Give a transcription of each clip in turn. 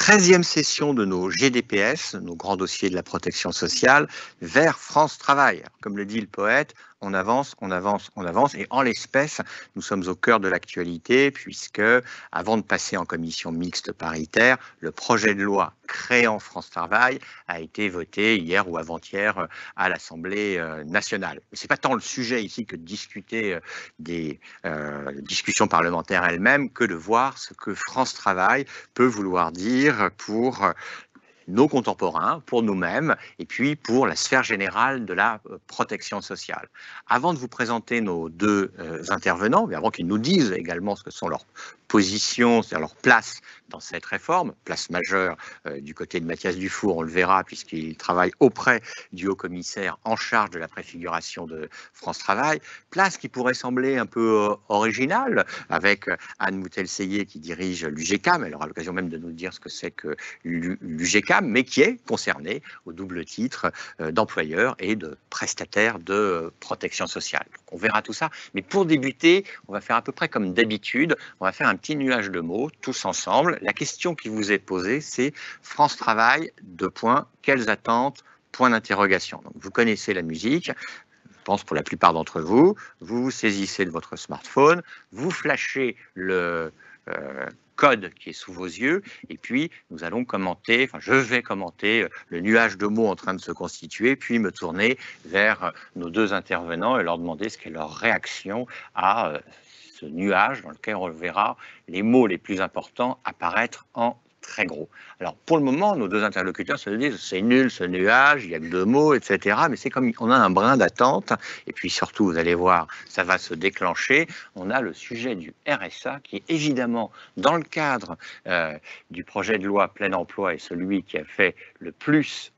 13e session de nos GDPS, nos grands dossiers de la protection sociale, vers France Travail. Comme le dit le poète, on avance, on avance, on avance. Et en l'espèce, nous sommes au cœur de l'actualité puisque, avant de passer en commission mixte paritaire, le projet de loi créant France Travail a été voté hier ou avant-hier à l'Assemblée nationale. Mais ce n'est pas tant le sujet ici que de discuter des discussions parlementaires elles-mêmes que de voir ce que France Travail peut vouloir dire pour nos contemporains, pour nous-mêmes, et puis pour la sphère générale de la protection sociale. Avant de vous présenter nos deux intervenants, mais avant qu'ils nous disent également ce que sont leurs positions, c'est-à-dire leur place dans cette réforme, place majeure du côté de Mathias Dufour, on le verra puisqu'il travaille auprès du haut-commissaire en charge de la préfiguration de France Travail, place qui pourrait sembler un peu originale avec Anne Moutel-Seillier qui dirige l'UGCAM, elle aura l'occasion même de nous dire ce que c'est que l'UGCAM, mais qui est concernée au double titre d'employeur et de prestataire de protection sociale. Donc on verra tout ça, mais pour débuter, on va faire à peu près comme d'habitude, on va faire un petit nuage de mots, tous ensemble. La question qui vous est posée, c'est France Travail, deux points, quelles attentes, point d'interrogation. Donc vous connaissez la musique, je pense pour la plupart d'entre vous, vous vous saisissez de votre smartphone, vous flashez le code qui est sous vos yeux, et puis nous allons commenter, enfin je vais commenter le nuage de mots en train de se constituer, puis me tourner vers nos deux intervenants et leur demander ce qu'est leur réaction à ce nuage dans lequel on verra les mots les plus importants apparaître en très gros. Alors pour le moment, nos deux interlocuteurs se disent c'est nul ce nuage, il y a que deux mots, etc. Mais c'est comme on a un brin d'attente, et puis surtout, vous allez voir, ça va se déclencher. On a le sujet du RSA qui est évidemment dans le cadre du projet de loi plein emploi et celui qui a fait le plus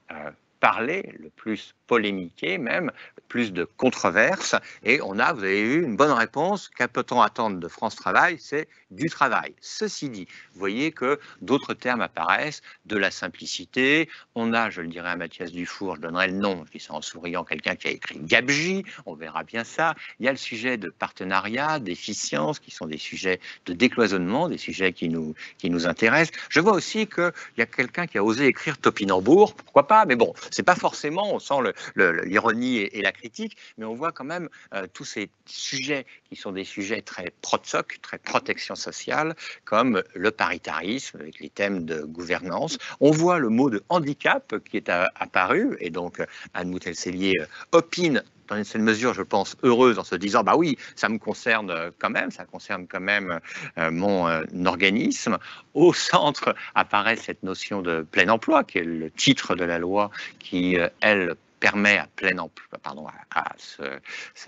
parler, le plus polémiqué même, plus de controverses, et on a, vous avez vu, une bonne réponse. Qu'à peut-on attendre de France Travail? C'est du travail. Ceci dit, vous voyez que d'autres termes apparaissent, de la simplicité, on a, je le dirais à Mathias Dufour, je donnerai le nom, je dis ça en souriant, quelqu'un qui a écrit Gabegie, on verra bien ça, il y a le sujet de partenariat, d'efficience, qui sont des sujets de décloisonnement, des sujets qui nous intéressent. Je vois aussi qu'il y a quelqu'un qui a osé écrire Topinambour, pourquoi pas, mais bon, c'est pas forcément, on sent l'ironie et la critique, mais on voit quand même tous ces sujets qui sont des sujets très pro-soc, très protection sociale, comme le paritarisme avec les thèmes de gouvernance. On voit le mot de handicap qui est apparu, et donc Anne Moutel-Seillier opine dans une certaine mesure, je pense, heureuse en se disant, bah oui, ça me concerne quand même, ça concerne quand même mon organisme. Au centre apparaît cette notion de plein emploi, qui est le titre de la loi qui, elle, permet à plein emploi, pardon, à ce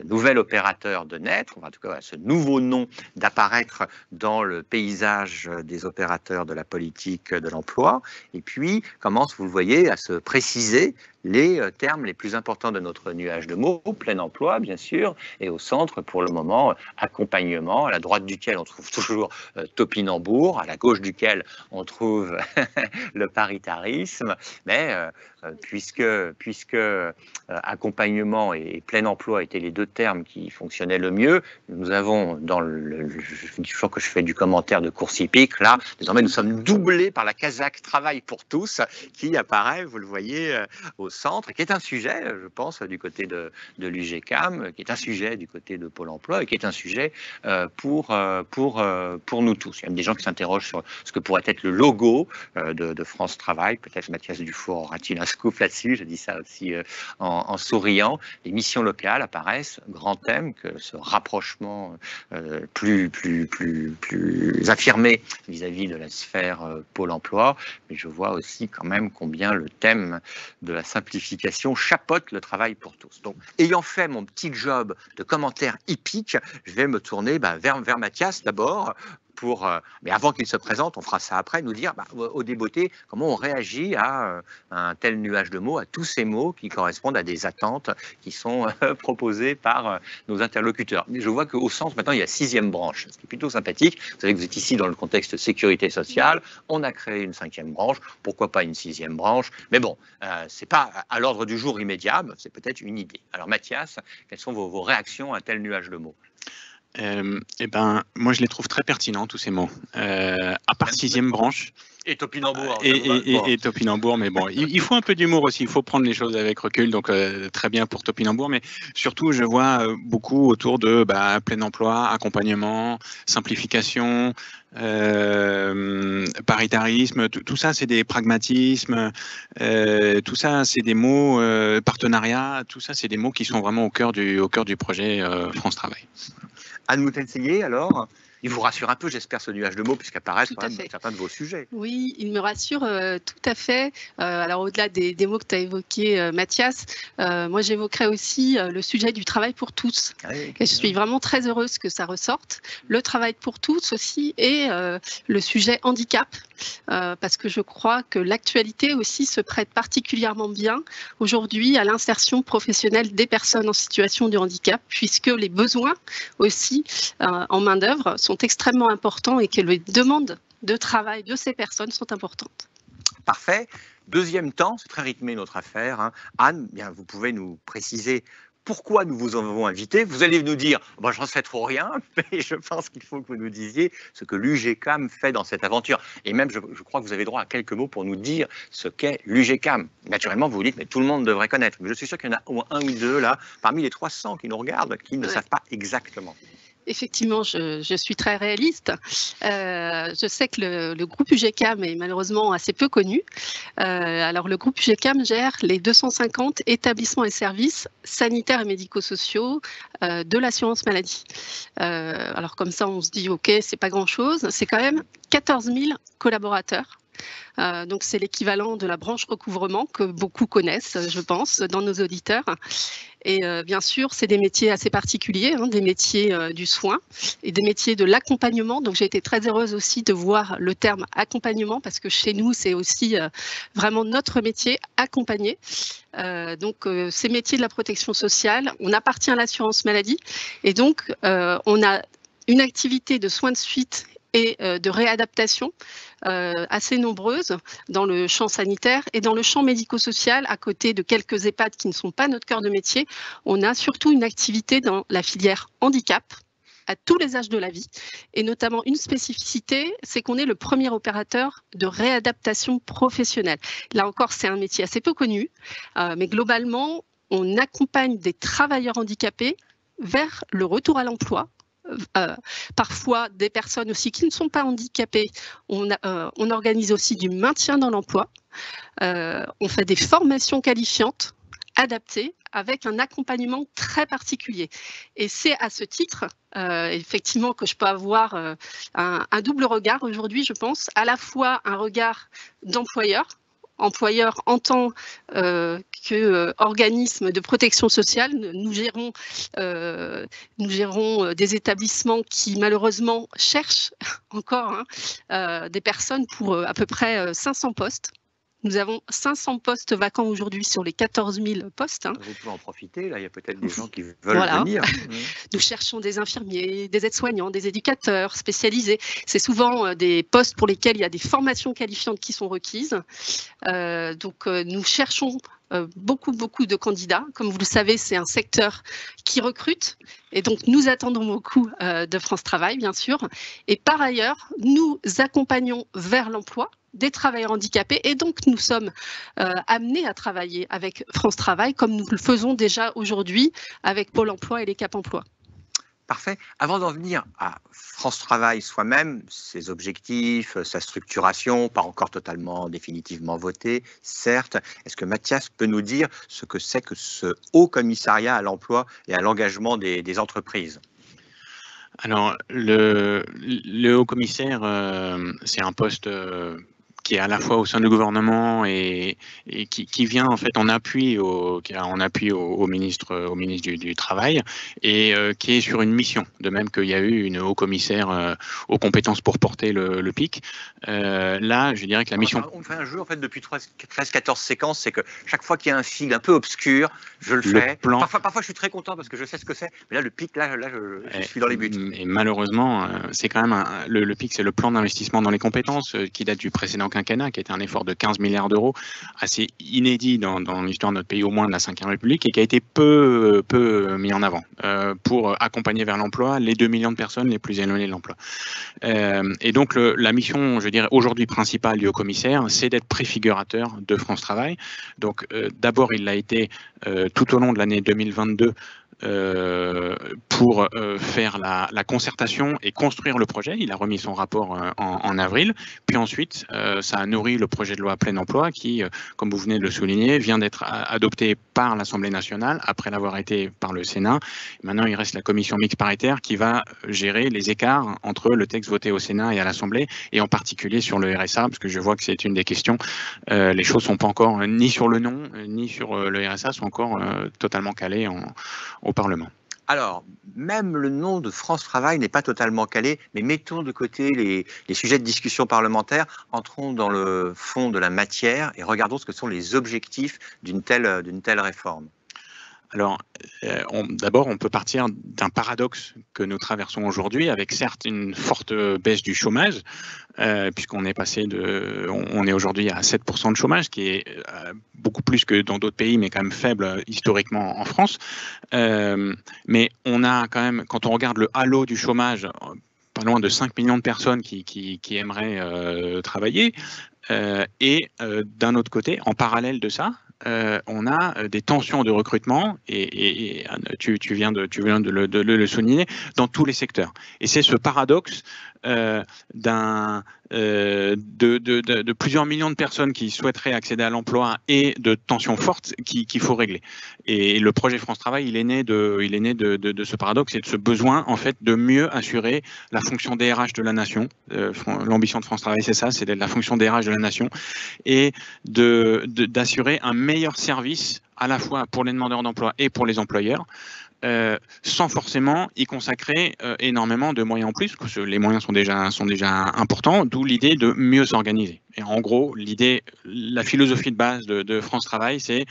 nouvel opérateur de naître, ou en tout cas à ce nouveau nom d'apparaître dans le paysage des opérateurs de la politique de l'emploi, et puis commence, vous le voyez, à se préciser les termes les plus importants de notre nuage de mots, plein emploi bien sûr, et au centre pour le moment accompagnement, à la droite duquel on trouve toujours Topinambour, à la gauche duquel on trouve le paritarisme, mais puisque accompagnement et plein emploi étaient les deux termes qui fonctionnaient le mieux, nous avons dans une fois que je fais du commentaire de course hippique, là, désormais nous sommes doublés par la casaque travail pour tous qui apparaît, vous le voyez, au centre, qui est un sujet, je pense, du côté de l'UGCAM, qui est un sujet du côté de Pôle emploi et qui est un sujet pour nous tous. Il y a même des gens qui s'interrogent sur ce que pourrait être le logo de France Travail. Peut-être Mathias Dufour aura-t-il un scoop là-dessus, je dis ça aussi en souriant. Les missions locales apparaissent, grand thème, que ce rapprochement plus affirmé vis-à-vis de la sphère Pôle emploi, mais je vois aussi quand même combien le thème de la simplification chapeaute le travail pour tous. Donc, ayant fait mon petit job de commentaire hippique, je vais me tourner vers Mathias d'abord, mais avant qu'il se présente, on fera ça après, nous dire au débeauté comment on réagit à un tel nuage de mots, à tous ces mots qui correspondent à des attentes qui sont proposées par nos interlocuteurs. Mais je vois qu'au centre, maintenant, il y a 6e branche, ce qui est plutôt sympathique. Vous savez que vous êtes ici dans le contexte sécurité sociale, on a créé une 5e branche, pourquoi pas une 6e branche, mais bon, c'est pas à l'ordre du jour immédiat, c'est peut-être une idée. Alors Mathias, quelles sont vos réactions à un tel nuage de mots? Moi, je les trouve très pertinents, tous ces mots. À part 6e branche, Et topinambour. Et topinambour, mais bon, il faut un peu d'humour aussi, il faut prendre les choses avec recul, donc très bien pour topinambour, mais surtout je vois beaucoup autour de plein emploi, accompagnement, simplification, paritarisme, tout ça c'est des pragmatismes, tout ça c'est des mots, partenariat, tout ça c'est des mots qui sont vraiment au cœur du projet France Travail. Anne Moutenseguier, alors, il vous rassure un peu, j'espère, ce nuage de mots, puisqu'apparaissent quand même certains de vos sujets. Oui, il me rassure tout à fait. Alors, au-delà des mots que tu as évoqués, Mathias, moi, j'évoquerai aussi le sujet du travail pour tous. Et je suis vraiment très heureuse que ça ressorte. Le travail pour tous aussi et le sujet handicap, parce que je crois que l'actualité aussi se prête particulièrement bien aujourd'hui à l'insertion professionnelle des personnes en situation de handicap, puisque les besoins aussi en main-d'œuvre sont extrêmement importants et que les demandes de travail de ces personnes sont importantes. Parfait. Deuxième temps, c'est très rythmé notre affaire. Hein. Anne, bien, vous pouvez nous préciser pourquoi nous vous avons invité. Vous allez nous dire, bon, j'en sais trop rien, mais je pense qu'il faut que vous nous disiez ce que l'UGCAM fait dans cette aventure. Et même, je crois que vous avez droit à quelques mots pour nous dire ce qu'est l'UGCAM. Naturellement, vous vous dites, mais tout le monde devrait connaître. Mais je suis sûr qu'il y en a au moins un ou deux là, parmi les 300 qui nous regardent, qui ne savent pas exactement. Effectivement, je suis très réaliste. Je sais que le groupe UGCAM est malheureusement assez peu connu. Alors, le groupe UGCAM gère les 250 établissements et services sanitaires et médico-sociaux de l'assurance maladie. Alors, comme ça, on se dit, OK, c'est pas grand-chose. C'est quand même 14 000 collaborateurs. Donc c'est l'équivalent de la branche recouvrement que beaucoup connaissent, je pense, dans nos auditeurs. Et bien sûr, c'est des métiers assez particuliers, hein, des métiers du soin et des métiers de l'accompagnement. Donc j'ai été très heureuse aussi de voir le terme accompagnement parce que chez nous, c'est aussi vraiment notre métier, accompagner. Donc ces métiers de la protection sociale, on appartient à l'assurance maladie et donc on a une activité de soins de suite et de réadaptation assez nombreuses dans le champ sanitaire et dans le champ médico-social, à côté de quelques EHPAD qui ne sont pas notre cœur de métier. On a surtout une activité dans la filière handicap à tous les âges de la vie et notamment une spécificité, c'est qu'on est le premier opérateur de réadaptation professionnelle. Là encore, c'est un métier assez peu connu, mais globalement, on accompagne des travailleurs handicapés vers le retour à l'emploi. Parfois des personnes aussi qui ne sont pas handicapées. On organise aussi du maintien dans l'emploi. On fait des formations qualifiantes adaptées avec un accompagnement très particulier. Et c'est à ce titre, effectivement, que je peux avoir un double regard aujourd'hui, je pense, à la fois un regard d'employeur en tant qu'organisme de protection sociale. Nous gérons des établissements qui malheureusement cherchent encore des personnes pour à peu près 500 postes. Nous avons 500 postes vacants aujourd'hui sur les 14 000 postes. Hein. Vous pouvez en profiter, là, il y a peut-être des gens qui veulent venir. Nous cherchons des infirmiers, des aides-soignants, des éducateurs spécialisés. C'est souvent des postes pour lesquels il y a des formations qualifiantes qui sont requises. Donc, nous cherchons beaucoup de candidats. Comme vous le savez, c'est un secteur qui recrute. Et donc, nous attendons beaucoup de France Travail, bien sûr. Et par ailleurs, nous accompagnons vers l'emploi des travailleurs handicapés et donc nous sommes amenés à travailler avec France Travail comme nous le faisons déjà aujourd'hui avec Pôle emploi et les Cap emploi. Parfait. Avant d'en venir à France Travail soi-même, ses objectifs, sa structuration, pas encore totalement définitivement votée, certes, est-ce que Mathias peut nous dire ce que c'est que ce Haut Commissariat à l'emploi et à l'engagement des entreprises ? Alors, le Haut Commissaire, c'est un poste qui est à la fois au sein du gouvernement et qui vient en fait en appui au ministre du Travail et qui est sur une mission, de même qu'il y a eu une haut commissaire aux compétences pour porter le PIC. Là, je dirais que la mission... On fait un jeu en fait depuis 13-14 séquences, c'est que chaque fois qu'il y a un fil un peu obscur, je le fais. Plan... Parfois je suis très content parce que je sais ce que c'est, mais là le PIC, je suis dans les buts. Et malheureusement, c'est quand même le PIC, c'est le plan d'investissement dans les compétences qui date du précédent quinquennat. quinquennat, qui était un effort de 15 milliards d'euros, assez inédit dans l'histoire de notre pays, au moins de la Ve République, et qui a été peu mis en avant pour accompagner vers l'emploi les 2 millions de personnes les plus éloignées de l'emploi. Et donc la mission, je dirais, aujourd'hui principale du haut-commissaire, c'est d'être préfigurateur de France Travail. Donc d'abord, il l'a été tout au long de l'année 2022 pour faire la concertation et construire le projet. Il a remis son rapport en avril. Puis ensuite, ça a nourri le projet de loi plein emploi qui, comme vous venez de le souligner, vient d'être adopté par l'Assemblée nationale après l'avoir été par le Sénat. Maintenant, il reste la commission mixte paritaire qui va gérer les écarts entre le texte voté au Sénat et à l'Assemblée, et en particulier sur le RSA, parce que je vois que c'est une des questions. Les choses sont pas encore ni sur le nom, ni sur le RSA, sont encore totalement calées au Parlement. Alors, même le nom de France Travail n'est pas totalement calé, mais mettons de côté les sujets de discussion parlementaire, entrons dans le fond de la matière et regardons ce que sont les objectifs d'une telle réforme. Alors, d'abord, on peut partir d'un paradoxe que nous traversons aujourd'hui, avec certes une forte baisse du chômage, puisqu'on est passé on est aujourd'hui à 7% de chômage, qui est beaucoup plus que dans d'autres pays, mais quand même faible historiquement en France. Mais on a quand même, quand on regarde le halo du chômage, pas loin de 5 millions de personnes qui aimeraient travailler, et d'un autre côté, en parallèle de ça, on a des tensions de recrutement, et tu viens de le souligner, dans tous les secteurs. Et c'est ce paradoxe de plusieurs millions de personnes qui souhaiteraient accéder à l'emploi et de tensions fortes qu'il faut régler. Et le projet France Travail, il est né de ce paradoxe et de ce besoin, en fait, de mieux assurer la fonction DRH de la nation. L'ambition de France Travail, c'est ça, c'est d'être la fonction DRH de la nation, et d'assurer un meilleur service à la fois pour les demandeurs d'emploi et pour les employeurs, sans forcément y consacrer énormément de moyens en plus, parce que les moyens sont déjà importants, d'où l'idée de mieux s'organiser. Et en gros, la philosophie de base de France Travail, c'est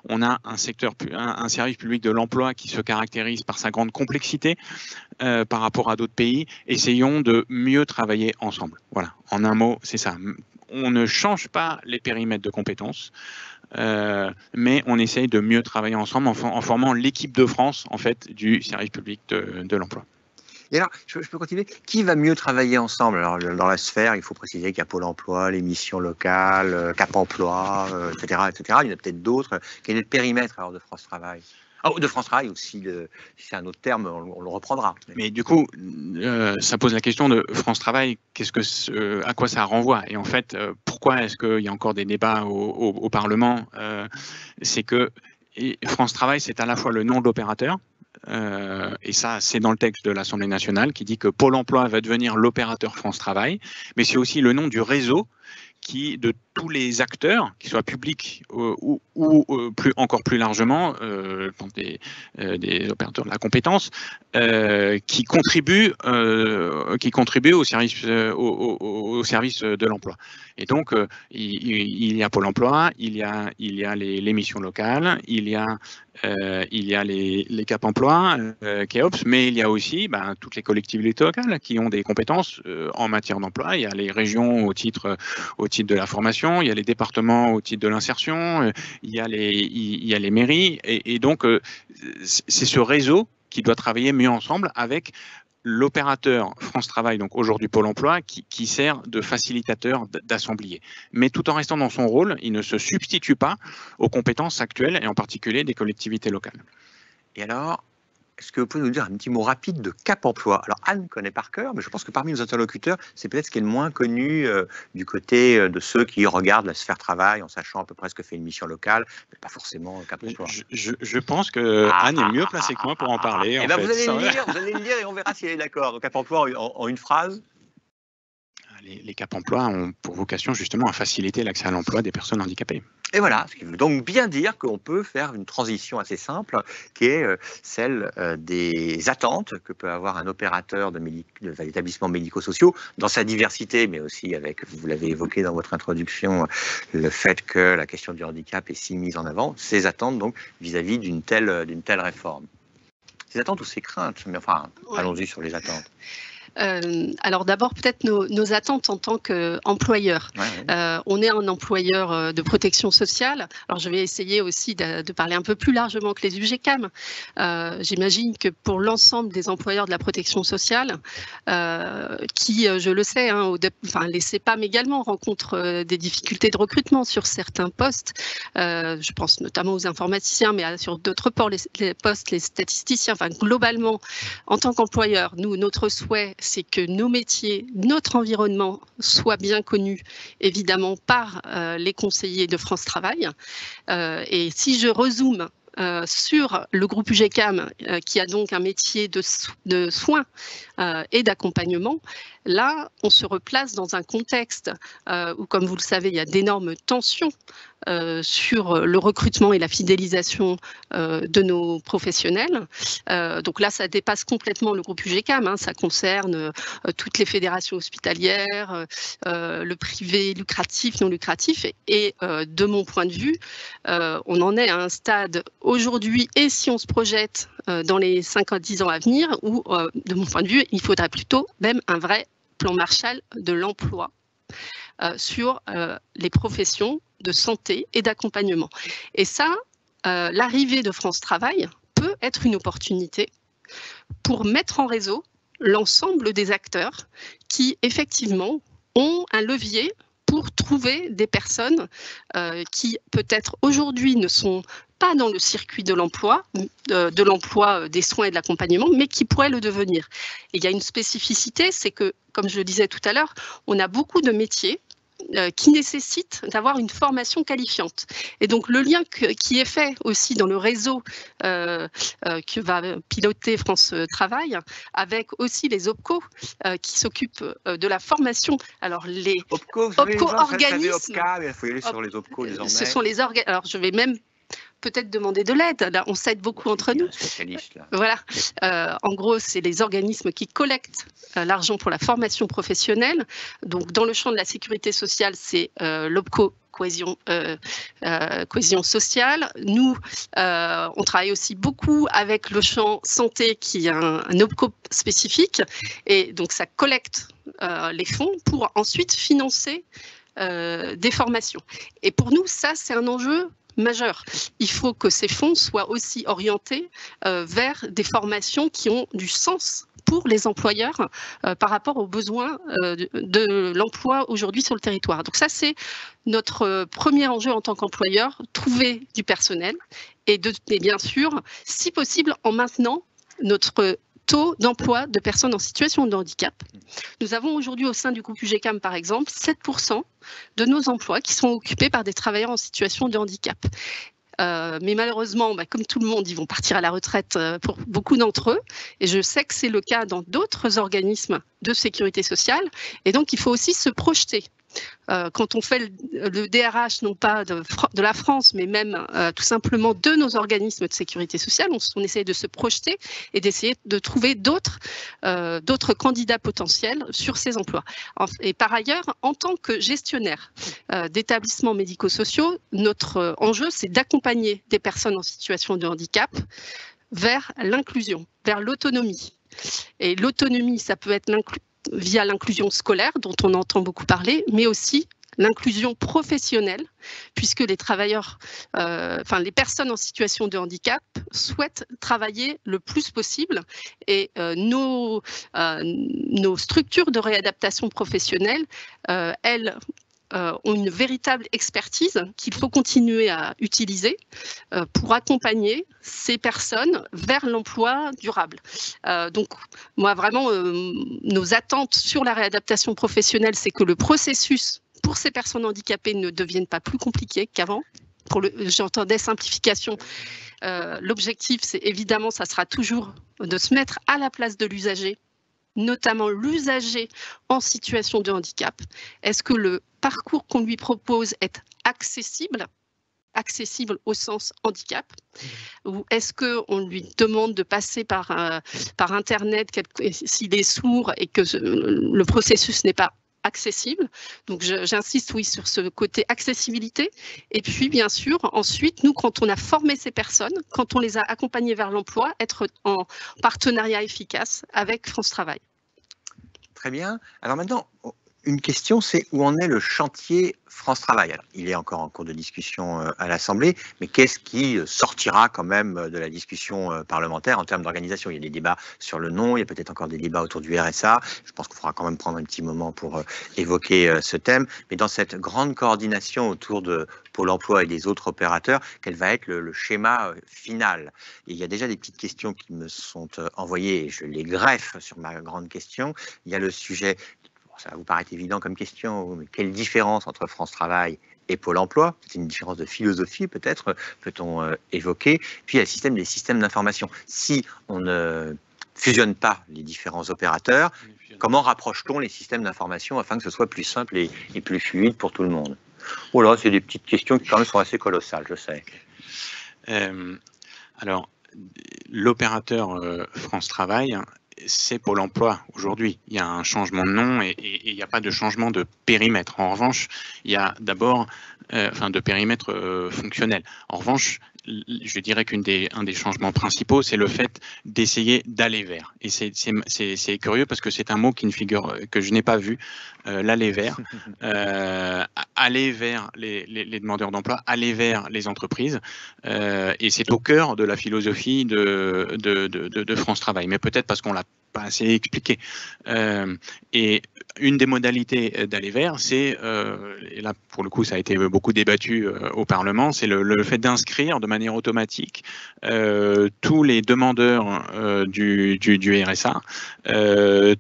on a un service public de l'emploi qui se caractérise par sa grande complexité par rapport à d'autres pays. Essayons de mieux travailler ensemble. Voilà, en un mot, c'est ça. On ne change pas les périmètres de compétences, mais on essaye de mieux travailler ensemble en formant l'équipe de France, en fait, du service public de l'emploi. Et alors, je peux continuer. Qui va mieux travailler ensemble? Alors, dans la sphère, il faut préciser qu'il y a Pôle emploi, les missions locales, Cap emploi, etc., etc. Il y en a peut-être d'autres. Quel est le périmètre alors de France Travail? De France Travail aussi, si c'est un autre terme, on le reprendra. Mais du coup, ça pose la question de France Travail, à quoi ça renvoie? Et en fait, pourquoi est-ce qu'il y a encore des débats au Parlement? C'est que France Travail, c'est à la fois le nom de l'opérateur, et ça, c'est dans le texte de l'Assemblée nationale qui dit que Pôle emploi va devenir l'opérateur France Travail, mais c'est aussi le nom du réseau de tous les acteurs, qu'ils soient publics ou encore plus largement des opérateurs de la compétence, qui contribuent au service de l'emploi. Et donc, il y a Pôle emploi, il y a les missions locales, il y a les Cap emploi, KEOPS, mais il y a aussi toutes les collectivités locales qui ont des compétences en matière d'emploi. Il y a les régions au titre de la formation, il y a les départements au titre de l'insertion, il y a les mairies, et donc c'est ce réseau qui doit travailler mieux ensemble avec l'opérateur France Travail, donc aujourd'hui Pôle emploi, qui sert de facilitateur, d'assemblier. Mais tout en restant dans son rôle, il ne se substitue pas aux compétences actuelles, et en particulier des collectivités locales. Et alors, est-ce que vous pouvez nous dire un petit mot rapide de Cap emploi? Alors, Anne connaît par cœur, mais je pense que parmi nos interlocuteurs, c'est peut-être ce qui est le moins connu du côté de ceux qui regardent la sphère travail en sachant à peu près ce que fait une mission locale, mais pas forcément Cap emploi. Je pense que Anne est mieux placée que moi pour en parler. Et vous allez le lire et on verra si elle est d'accord. Donc, Cap emploi en une phrase. Les Cap emploi ont pour vocation justement à faciliter l'accès à l'emploi des personnes handicapées. Et voilà, ce qui veut donc bien dire qu'on peut faire une transition assez simple, qui est celle des attentes que peut avoir un opérateur d'établissements médico-sociaux dans sa diversité, mais aussi avec, vous l'avez évoqué dans votre introduction, le fait que la question du handicap est si mise en avant, ces attentes donc vis-à-vis d'une telle réforme. Ces attentes ou ces craintes, mais enfin, allons-y sur les attentes. Alors d'abord, peut-être nos attentes en tant qu'employeur. On est un employeur de protection sociale. Alors je vais essayer aussi de parler un peu plus largement que les UGCAM. J'imagine que pour l'ensemble des employeurs de la protection sociale, qui, je le sais, les CEPAM également rencontrent des difficultés de recrutement sur certains postes. Je pense notamment aux informaticiens, mais sur d'autres postes, les statisticiens. Enfin, globalement, en tant qu'employeur, notre souhait, c'est que nos métiers, notre environnement soient bien connus, évidemment, par les conseillers de France Travail. Et si je rezoome sur le groupe UGCAM, qui a donc un métier de soins et d'accompagnement, là, on se replace dans un contexte où, comme vous le savez, il y a d'énormes tensions sur le recrutement et la fidélisation de nos professionnels. Donc là, ça dépasse complètement le groupe UGCAM, ça concerne toutes les fédérations hospitalières, le privé lucratif, non lucratif, et de mon point de vue, on en est à un stade aujourd'hui, et si on se projette dans les 5 à 10 ans à venir, où, de mon point de vue, il faudra plutôt même un vrai plan Marshall de l'emploi sur les professions de santé et d'accompagnement. Et ça, l'arrivée de France Travail peut être une opportunité pour mettre en réseau l'ensemble des acteurs qui, effectivement, ont un levier pour trouver des personnes qui, peut-être aujourd'hui, ne sont pas dans le circuit de l'emploi des soins et de l'accompagnement, mais qui pourraient le devenir. Et il y a une spécificité, c'est que, comme je le disais tout à l'heure, on a beaucoup de métiers qui nécessitent d'avoir une formation qualifiante. Et donc le lien qui est fait aussi dans le réseau que va piloter France Travail, avec aussi les OPCO qui s'occupent de la formation. Alors les OPCO organismes, il faut y aller sur les OPCO désormais. Ce sont les organismes. Alors je vais même peut-être demander de l'aide. Là, on s'aide beaucoup entre nous. Voilà. En gros, c'est les organismes qui collectent l'argent pour la formation professionnelle. Donc, dans le champ de la sécurité sociale, c'est l'OPCO cohésion sociale. Nous, on travaille aussi beaucoup avec le champ santé, qui est un OPCO spécifique. Et donc, ça collecte les fonds pour ensuite financer des formations. Et pour nous, ça, c'est un enjeu majeur. Il faut que ces fonds soient aussi orientés vers des formations qui ont du sens pour les employeurs par rapport aux besoins de l'emploi aujourd'hui sur le territoire. Donc ça, c'est notre premier enjeu en tant qu'employeur, trouver du personnel et bien sûr, si possible, en maintenant notre taux d'emploi de personnes en situation de handicap. Nous avons aujourd'hui au sein du groupe UGCAM, par exemple, 7% de nos emplois qui sont occupés par des travailleurs en situation de handicap. Mais malheureusement, comme tout le monde, ils vont partir à la retraite pour beaucoup d'entre eux. Et je sais que c'est le cas dans d'autres organismes de sécurité sociale. Et donc, il faut aussi se projeter. Quand on fait le DRH, non pas de la France, mais même tout simplement de nos organismes de sécurité sociale, on essaie de se projeter et d'essayer de trouver d'autres candidats potentiels sur ces emplois. Et par ailleurs, en tant que gestionnaire d'établissements médico-sociaux, notre enjeu, c'est d'accompagner des personnes en situation de handicap vers l'inclusion, vers l'autonomie. Et l'autonomie, ça peut être via l'inclusion scolaire, dont on entend beaucoup parler, mais aussi l'inclusion professionnelle, puisque les travailleurs, les personnes en situation de handicap souhaitent travailler le plus possible et nos structures de réadaptation professionnelle, elles, ont une véritable expertise qu'il faut continuer à utiliser pour accompagner ces personnes vers l'emploi durable. Donc, moi, vraiment, nos attentes sur la réadaptation professionnelle, c'est que le processus pour ces personnes handicapées ne devienne pas plus compliqué qu'avant. J'entendais simplification. L'objectif, c'est évidemment, ça sera toujours de se mettre à la place de l'usager, notamment l'usager en situation de handicap. Est-ce que le parcours qu'on lui propose est accessible au sens handicap, ou est-ce qu'on lui demande de passer par Internet s'il est sourd et que le processus n'est pas accessible? Donc j'insiste, oui, sur ce côté accessibilité. Et puis bien sûr, ensuite, nous, quand on a formé ces personnes, quand on les a accompagnées vers l'emploi, être en partenariat efficace avec France Travail. Très bien. Alors maintenant, une question, c'est où en est le chantier France Travail? Alors, il est encore en cours de discussion à l'Assemblée, mais qu'est-ce qui sortira quand même de la discussion parlementaire en termes d'organisation? Il y a des débats sur le nom, il y a peut-être encore des débats autour du RSA. Je pense qu'il faudra quand même prendre un petit moment pour évoquer ce thème. Mais dans cette grande coordination autour de Pôle emploi et des autres opérateurs, quel va être le schéma final? Et il y a déjà des petites questions qui me sont envoyées et je les greffe sur ma grande question. Il y a le sujet, ça va vous paraître évident comme question, mais quelle différence entre France Travail et Pôle emploi? C'est une différence de philosophie peut-être, peut-on évoquer. Puis il y a le système des systèmes d'information. Si on ne fusionne pas les différents opérateurs, comment rapproche-t-on les systèmes d'information afin que ce soit plus simple et plus fluide pour tout le monde? Voilà, c'est des petites questions qui quand même sont assez colossales, je sais. Alors, l'opérateur France Travail, c'est Pôle emploi aujourd'hui. Il y a un changement de nom et il n'y a pas de changement de périmètre. En revanche, il y a d'abord, de périmètre fonctionnel. En revanche, je dirais qu'un des changements principaux, c'est le fait d'essayer d'aller vers. Et c'est curieux parce que c'est un mot qui ne figure, que je n'ai pas vu, l'aller vers. Aller vers les demandeurs d'emploi, aller vers les entreprises. Et c'est au cœur de la philosophie de France Travail. Mais peut-être parce qu'on l'a pas assez expliqué. Et une des modalités d'aller vers, c'est, et là pour le coup ça a été beaucoup débattu au Parlement, c'est le fait d'inscrire de manière automatique tous les demandeurs du RSA,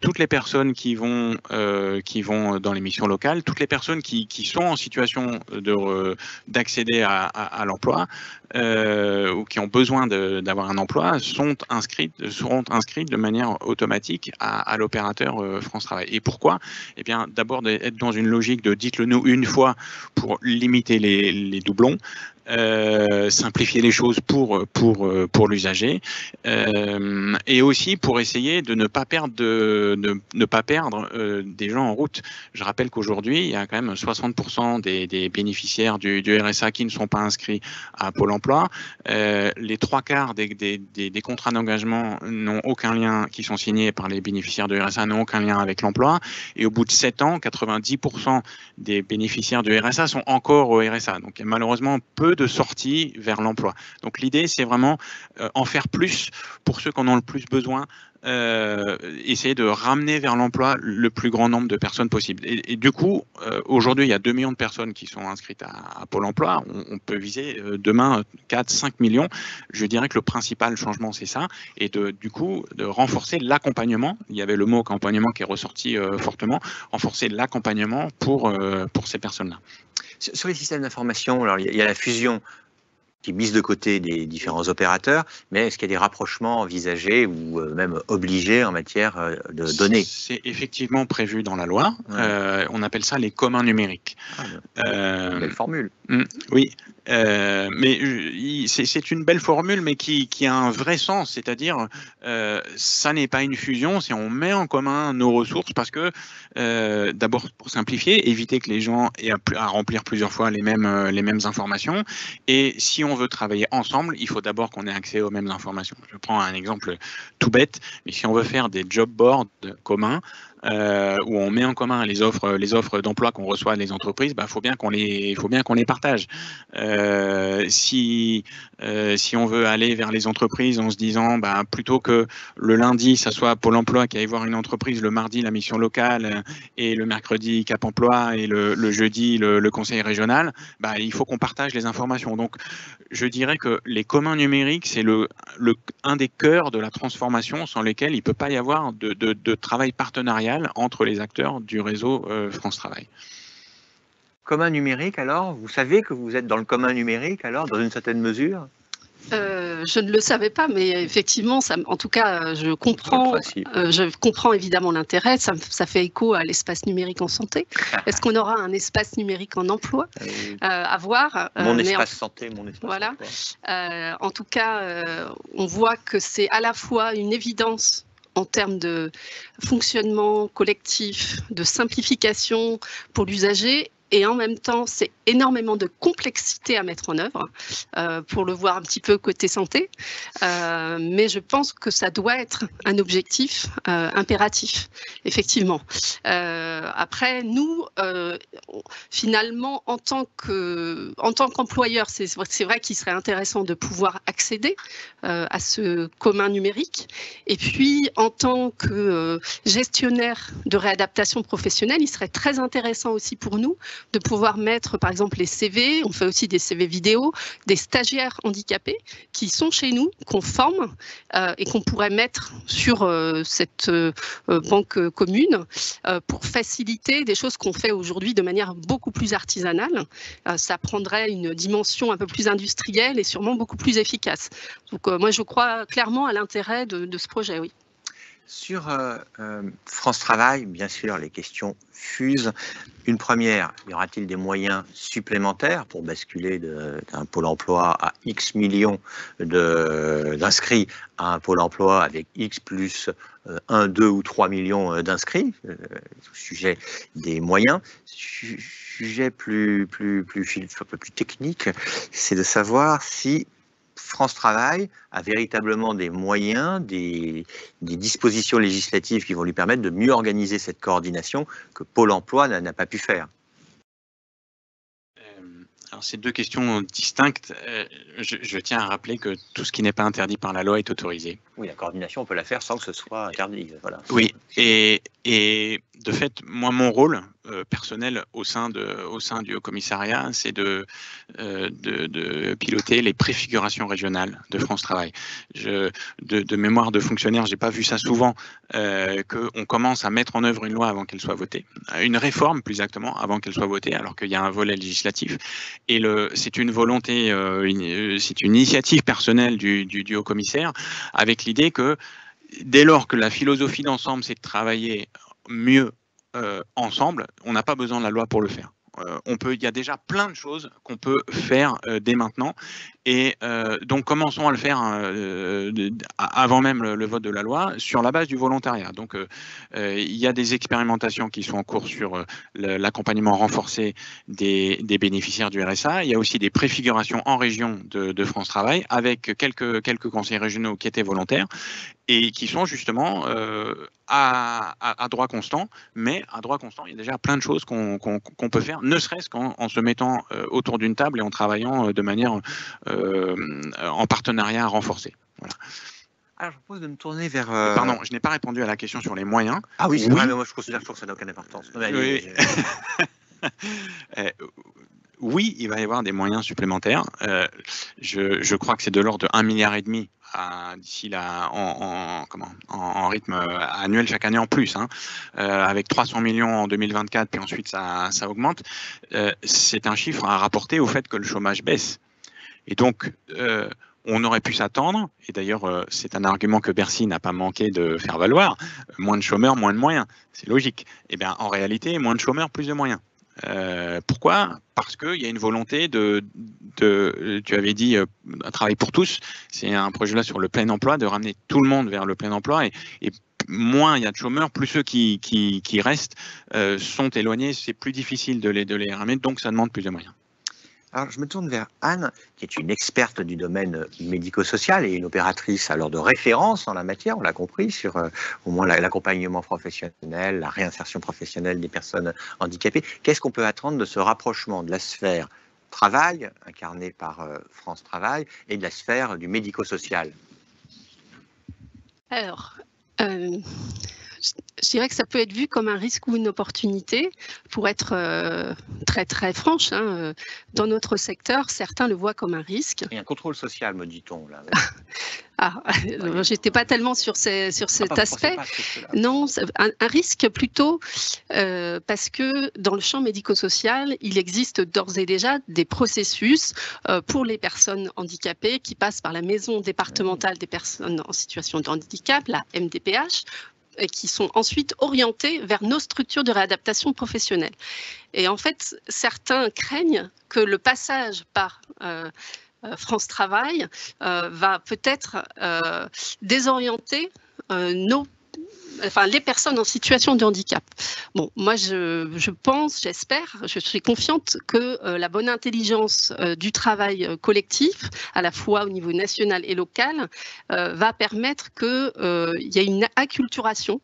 toutes les personnes qui vont dans les missions locales, toutes les personnes qui sont en situation d'accéder à l'emploi ou qui ont besoin d'avoir un emploi seront inscrites de manière automatique à l'opérateur France Travail. Et pourquoi? Eh bien, d'abord d'être dans une logique de dites-le nous une fois pour limiter les doublons. Simplifier les choses pour l'usager et aussi pour essayer de ne pas perdre des gens en route. Je rappelle qu'aujourd'hui, il y a quand même 60% des bénéficiaires du RSA qui ne sont pas inscrits à Pôle emploi. Les 3/4 des contrats d'engagement n'ont aucun lien, qui sont signés par les bénéficiaires du RSA, n'ont aucun lien avec l'emploi. Et au bout de 7 ans, 90% des bénéficiaires du RSA sont encore au RSA. Donc il y a malheureusement peu de sortie vers l'emploi. Donc l'idée, c'est vraiment en faire plus pour ceux qui en ont le plus besoin, essayer de ramener vers l'emploi le plus grand nombre de personnes possible. Et du coup, aujourd'hui, il y a 2 millions de personnes qui sont inscrites à Pôle emploi. On peut viser demain 4-5 millions. Je dirais que le principal changement, c'est ça. Et du coup, de renforcer l'accompagnement. Il y avait le mot accompagnement qui est ressorti fortement. Renforcer l'accompagnement pour ces personnes-là. Sur les systèmes d'information, alors il y a la fusion qui mise de côté des différents opérateurs, mais est-ce qu'il y a des rapprochements envisagés ou même obligés en matière de données? C'est effectivement prévu dans la loi. Ouais. On appelle ça les communs numériques. Belle formule. Oui. Mais c'est une belle formule, mais qui a un vrai sens, c'est-à-dire ça n'est pas une fusion, c'est on met en commun nos ressources parce que d'abord pour simplifier, éviter que les gens aient à remplir plusieurs fois les mêmes informations, et si on veut travailler ensemble, il faut d'abord qu'on ait accès aux mêmes informations. Je prends un exemple tout bête, mais si on veut faire des job boards communs, où on met en commun les offres d'emploi qu'on reçoit des entreprises, faut bien qu'on les partage. Si on veut aller vers les entreprises en se disant plutôt que le lundi ça soit Pôle emploi qui aille voir une entreprise, le mardi la mission locale et le mercredi Cap emploi et le jeudi le conseil régional, il faut qu'on partage les informations. Donc je dirais que les communs numériques, c'est un des cœurs de la transformation sans lesquels il ne peut pas y avoir de travail partenarial entre les acteurs du réseau France Travail. Commun numérique, alors, vous savez que vous êtes dans le commun numérique, alors, dans une certaine mesure? Je ne le savais pas, mais effectivement, en tout cas, je comprends évidemment l'intérêt. Ça fait écho à l'espace numérique en santé. Est-ce qu'on aura un espace numérique en emploi à voir? Mon espace santé, mon espace voilà. emploi. En tout cas, on voit que c'est à la fois une évidence en termes de fonctionnement collectif, de simplification pour l'usager et en même temps, c'est énormément de complexité à mettre en œuvre, pour le voir un petit peu côté santé. Mais je pense que ça doit être un objectif impératif, effectivement. Après, nous, finalement, en tant qu'employeur, c'est vrai qu'il serait intéressant de pouvoir accéder à ce commun numérique. Et puis, en tant que gestionnaire de réadaptation professionnelle, il serait très intéressant aussi pour nous de pouvoir mettre, par exemple, les CV, on fait aussi des CV vidéo, des stagiaires handicapés qui sont chez nous, qu'on forme et qu'on pourrait mettre sur cette banque commune pour faciliter des choses qu'on fait aujourd'hui de manière beaucoup plus artisanale. Ça prendrait une dimension un peu plus industrielle et sûrement beaucoup plus efficace. Donc moi, je crois clairement à l'intérêt de ce projet, oui. Sur France Travail, bien sûr, les questions fusent. Une première, y aura-t-il des moyens supplémentaires pour basculer d'un pôle emploi à X millions d'inscrits à un pôle emploi avec X plus 1, 2 ou 3 millions d'inscrits, sujet des moyens. Sujet un peu plus technique, c'est de savoir si France Travail a véritablement des moyens, des dispositions législatives qui vont lui permettre de mieux organiser cette coordination que Pôle emploi n'a pas pu faire. Alors, c'est deux questions distinctes. Je tiens à rappeler que tout ce qui n'est pas interdit par la loi est autorisé. Oui, la coordination, on peut la faire sans que ce soit interdit. Voilà. Oui, et de fait, moi, mon rôle personnel au sein du Haut-Commissariat, c'est de piloter les préfigurations régionales de France Travail. De mémoire de fonctionnaire, j'ai pas vu ça souvent, qu'on commence à mettre en œuvre une loi avant qu'elle soit votée, une réforme plus exactement avant qu'elle soit votée, alors qu'il y a un volet législatif. Et c'est une volonté, c'est une initiative personnelle du Haut-Commissaire, avec l'idée que dès lors que la philosophie d'ensemble, c'est de travailler mieux ensemble, on n'a pas besoin de la loi pour le faire. Il y a déjà plein de choses qu'on peut faire dès maintenant. Et donc, commençons à le faire avant même le vote de la loi, sur la base du volontariat. Donc, il y a des expérimentations qui sont en cours sur l'accompagnement renforcé des bénéficiaires du RSA. Il y a aussi des préfigurations en région de France Travail, avec quelques conseillers régionaux qui étaient volontaires et qui sont justement à droit constant. Mais à droit constant, il y a déjà plein de choses qu'on peut faire, ne serait-ce qu'en se mettant autour d'une table et en travaillant de manière en partenariat renforcé. Voilà. Alors, je propose de me tourner vers... Pardon, je n'ai pas répondu à la question sur les moyens. Ah oui, c'est vrai, mais moi je considère que ça n'a aucune importance. Non, mais allez, oui. Oui, il va y avoir des moyens supplémentaires. Je crois que c'est de l'ordre de 1,5 milliard d'ici là en rythme annuel chaque année en plus, hein, avec 300 millions en 2024, puis ensuite ça augmente. C'est un chiffre à rapporter au fait que le chômage baisse. Et donc, on aurait pu s'attendre, et d'ailleurs c'est un argument que Bercy n'a pas manqué de faire valoir, moins de chômeurs, moins de moyens. C'est logique. Eh bien, en réalité, moins de chômeurs, plus de moyens. Pourquoi? Parce qu'il y a une volonté tu avais dit, un travail pour tous, c'est un projet là sur le plein emploi, de ramener tout le monde vers le plein emploi, et moins il y a de chômeurs, plus ceux qui restent sont éloignés, c'est plus difficile de les ramener, donc ça demande plus de moyens. Alors, je me tourne vers Anne, qui est une experte du domaine médico-social et une opératrice alors de référence en la matière, on l'a compris, sur au moins l'accompagnement professionnel, la réinsertion professionnelle des personnes handicapées. Qu'est-ce qu'on peut attendre de ce rapprochement de la sphère travail, incarnée par France Travail, et de la sphère du médico-social? Alors, je dirais que ça peut être vu comme un risque ou une opportunité. Pour être très très franche, hein, dans notre secteur, certains le voient comme un risque. Il y a un contrôle social, me dit-on. Ah, j'étais pas tellement sur cet aspect. Non, un risque plutôt parce que dans le champ médico-social, il existe d'ores et déjà des processus pour les personnes handicapées qui passent par la maison départementale des personnes en situation de handicap, la MDPH, et qui sont ensuite orientés vers nos structures de réadaptation professionnelle. Et en fait, certains craignent que le passage par France Travail va peut-être désorienter les personnes en situation de handicap. Bon, moi, je pense, j'espère, je suis confiante que la bonne intelligence du travail collectif, à la fois au niveau national et local, va permettre qu'il y ait une acculturation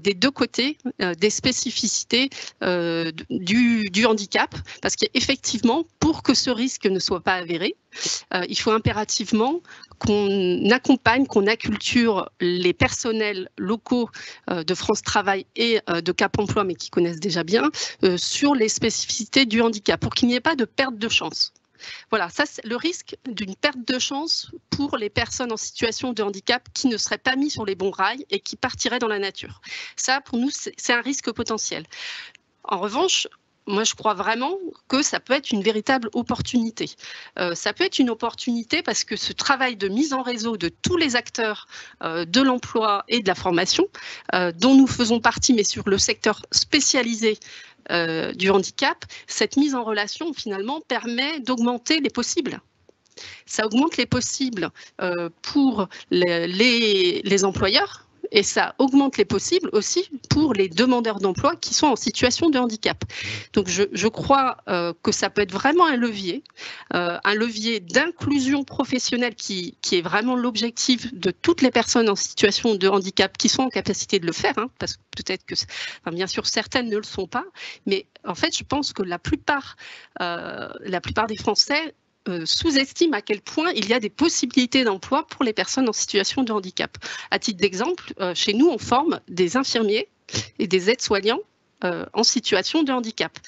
des deux côtés des spécificités du handicap, parce qu'effectivement, pour que ce risque ne soit pas avéré, il faut impérativement qu'on accompagne, qu'on acculture les personnels locaux de France Travail et de Cap Emploi, mais qui connaissent déjà bien, sur les spécificités du handicap, pour qu'il n'y ait pas de perte de chance. Voilà, ça c'est le risque d'une perte de chance pour les personnes en situation de handicap qui ne seraient pas mis sur les bons rails et qui partiraient dans la nature. Ça, pour nous, c'est un risque potentiel. En revanche, moi, je crois vraiment que ça peut être une véritable opportunité. Ça peut être une opportunité parce que ce travail de mise en réseau de tous les acteurs de l'emploi et de la formation, dont nous faisons partie, mais sur le secteur spécialisé du handicap, cette mise en relation, finalement, permet d'augmenter les possibles. Ça augmente les possibles pour les employeurs, et ça augmente les possibles aussi pour les demandeurs d'emploi qui sont en situation de handicap. Donc je crois que ça peut être vraiment un levier d'inclusion professionnelle qui est vraiment l'objectif de toutes les personnes en situation de handicap qui sont en capacité de le faire, parce que peut-être que, bien sûr, certaines ne le sont pas, mais en fait, je pense que la plupart des Français sous-estime à quel point il y a des possibilités d'emploi pour les personnes en situation de handicap. À titre d'exemple, chez nous, on forme des infirmiers et des aides-soignants en situation de handicap.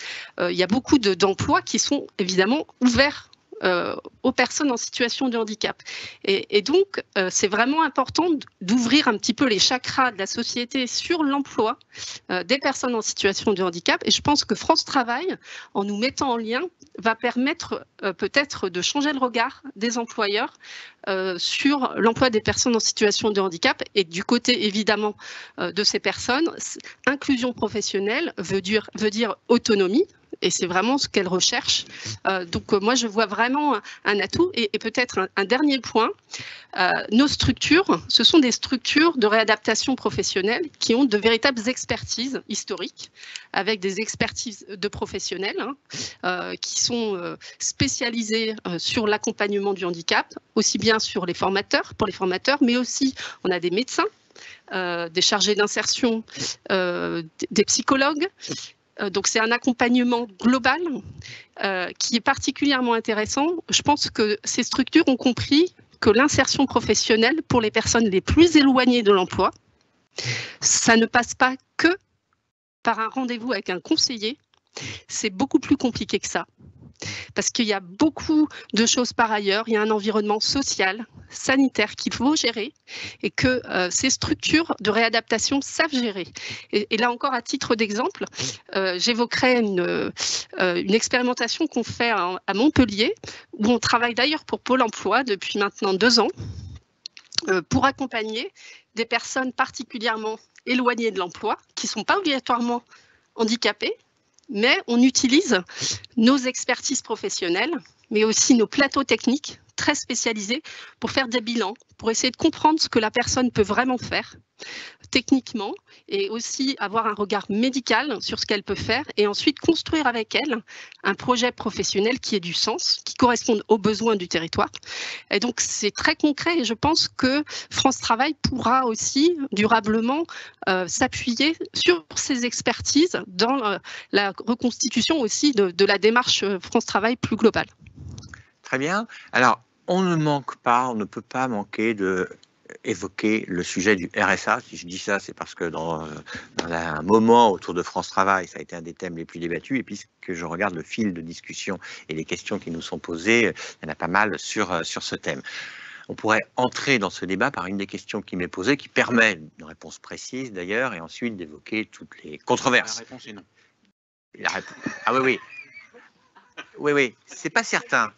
Il y a beaucoup d'emplois qui sont évidemment ouverts aux personnes en situation de handicap. Et donc, c'est vraiment important d'ouvrir un petit peu les chakras de la société sur l'emploi des personnes en situation de handicap. Et je pense que France Travail, en nous mettant en lien, va permettre peut-être de changer le regard des employeurs sur l'emploi des personnes en situation de handicap. Et du côté, évidemment, de ces personnes, inclusion professionnelle veut dire autonomie. Et c'est vraiment ce qu'elle recherche. Donc moi, je vois vraiment un atout. Et peut-être un dernier point, nos structures, ce sont des structures de réadaptation professionnelle qui ont de véritables expertises historiques, avec des expertises de professionnels qui sont spécialisés sur l'accompagnement du handicap, aussi bien pour les formateurs, mais aussi on a des médecins, des chargés d'insertion, des psychologues. Donc c'est un accompagnement global qui est particulièrement intéressant. Je pense que ces structures ont compris que l'insertion professionnelle pour les personnes les plus éloignées de l'emploi, ça ne passe pas que par un rendez-vous avec un conseiller. C'est beaucoup plus compliqué que ça. Parce qu'il y a beaucoup de choses par ailleurs, il y a un environnement social, sanitaire qu'il faut gérer et que ces structures de réadaptation savent gérer. Et là encore, à titre d'exemple, j'évoquerai une expérimentation qu'on fait à Montpellier, où on travaille d'ailleurs pour Pôle emploi depuis maintenant 2 ans, pour accompagner des personnes particulièrement éloignées de l'emploi, qui ne sont pas obligatoirement handicapées, mais on utilise nos expertises professionnelles, mais aussi nos plateaux techniques très spécialisés pour faire des bilans, pour essayer de comprendre ce que la personne peut vraiment faire techniquement et aussi avoir un regard médical sur ce qu'elle peut faire et ensuite construire avec elle un projet professionnel qui ait du sens, qui corresponde aux besoins du territoire. Et donc c'est très concret et je pense que France Travail pourra aussi durablement s'appuyer sur ces expertises dans la reconstitution aussi de la démarche France Travail plus globale. Très bien. Alors, on ne peut pas manquer de évoquer le sujet du RSA. Si je dis ça, c'est parce que dans un moment autour de France Travail, ça a été un des thèmes les plus débattus. Et puisque je regarde le fil de discussion et les questions qui nous sont posées, il y en a pas mal sur ce thème. On pourrait entrer dans ce débat par une des questions qui m'est posée, qui permet une réponse précise d'ailleurs, et ensuite d'évoquer toutes les controverses. La réponse est non. Ah oui. Oui, c'est pas certain.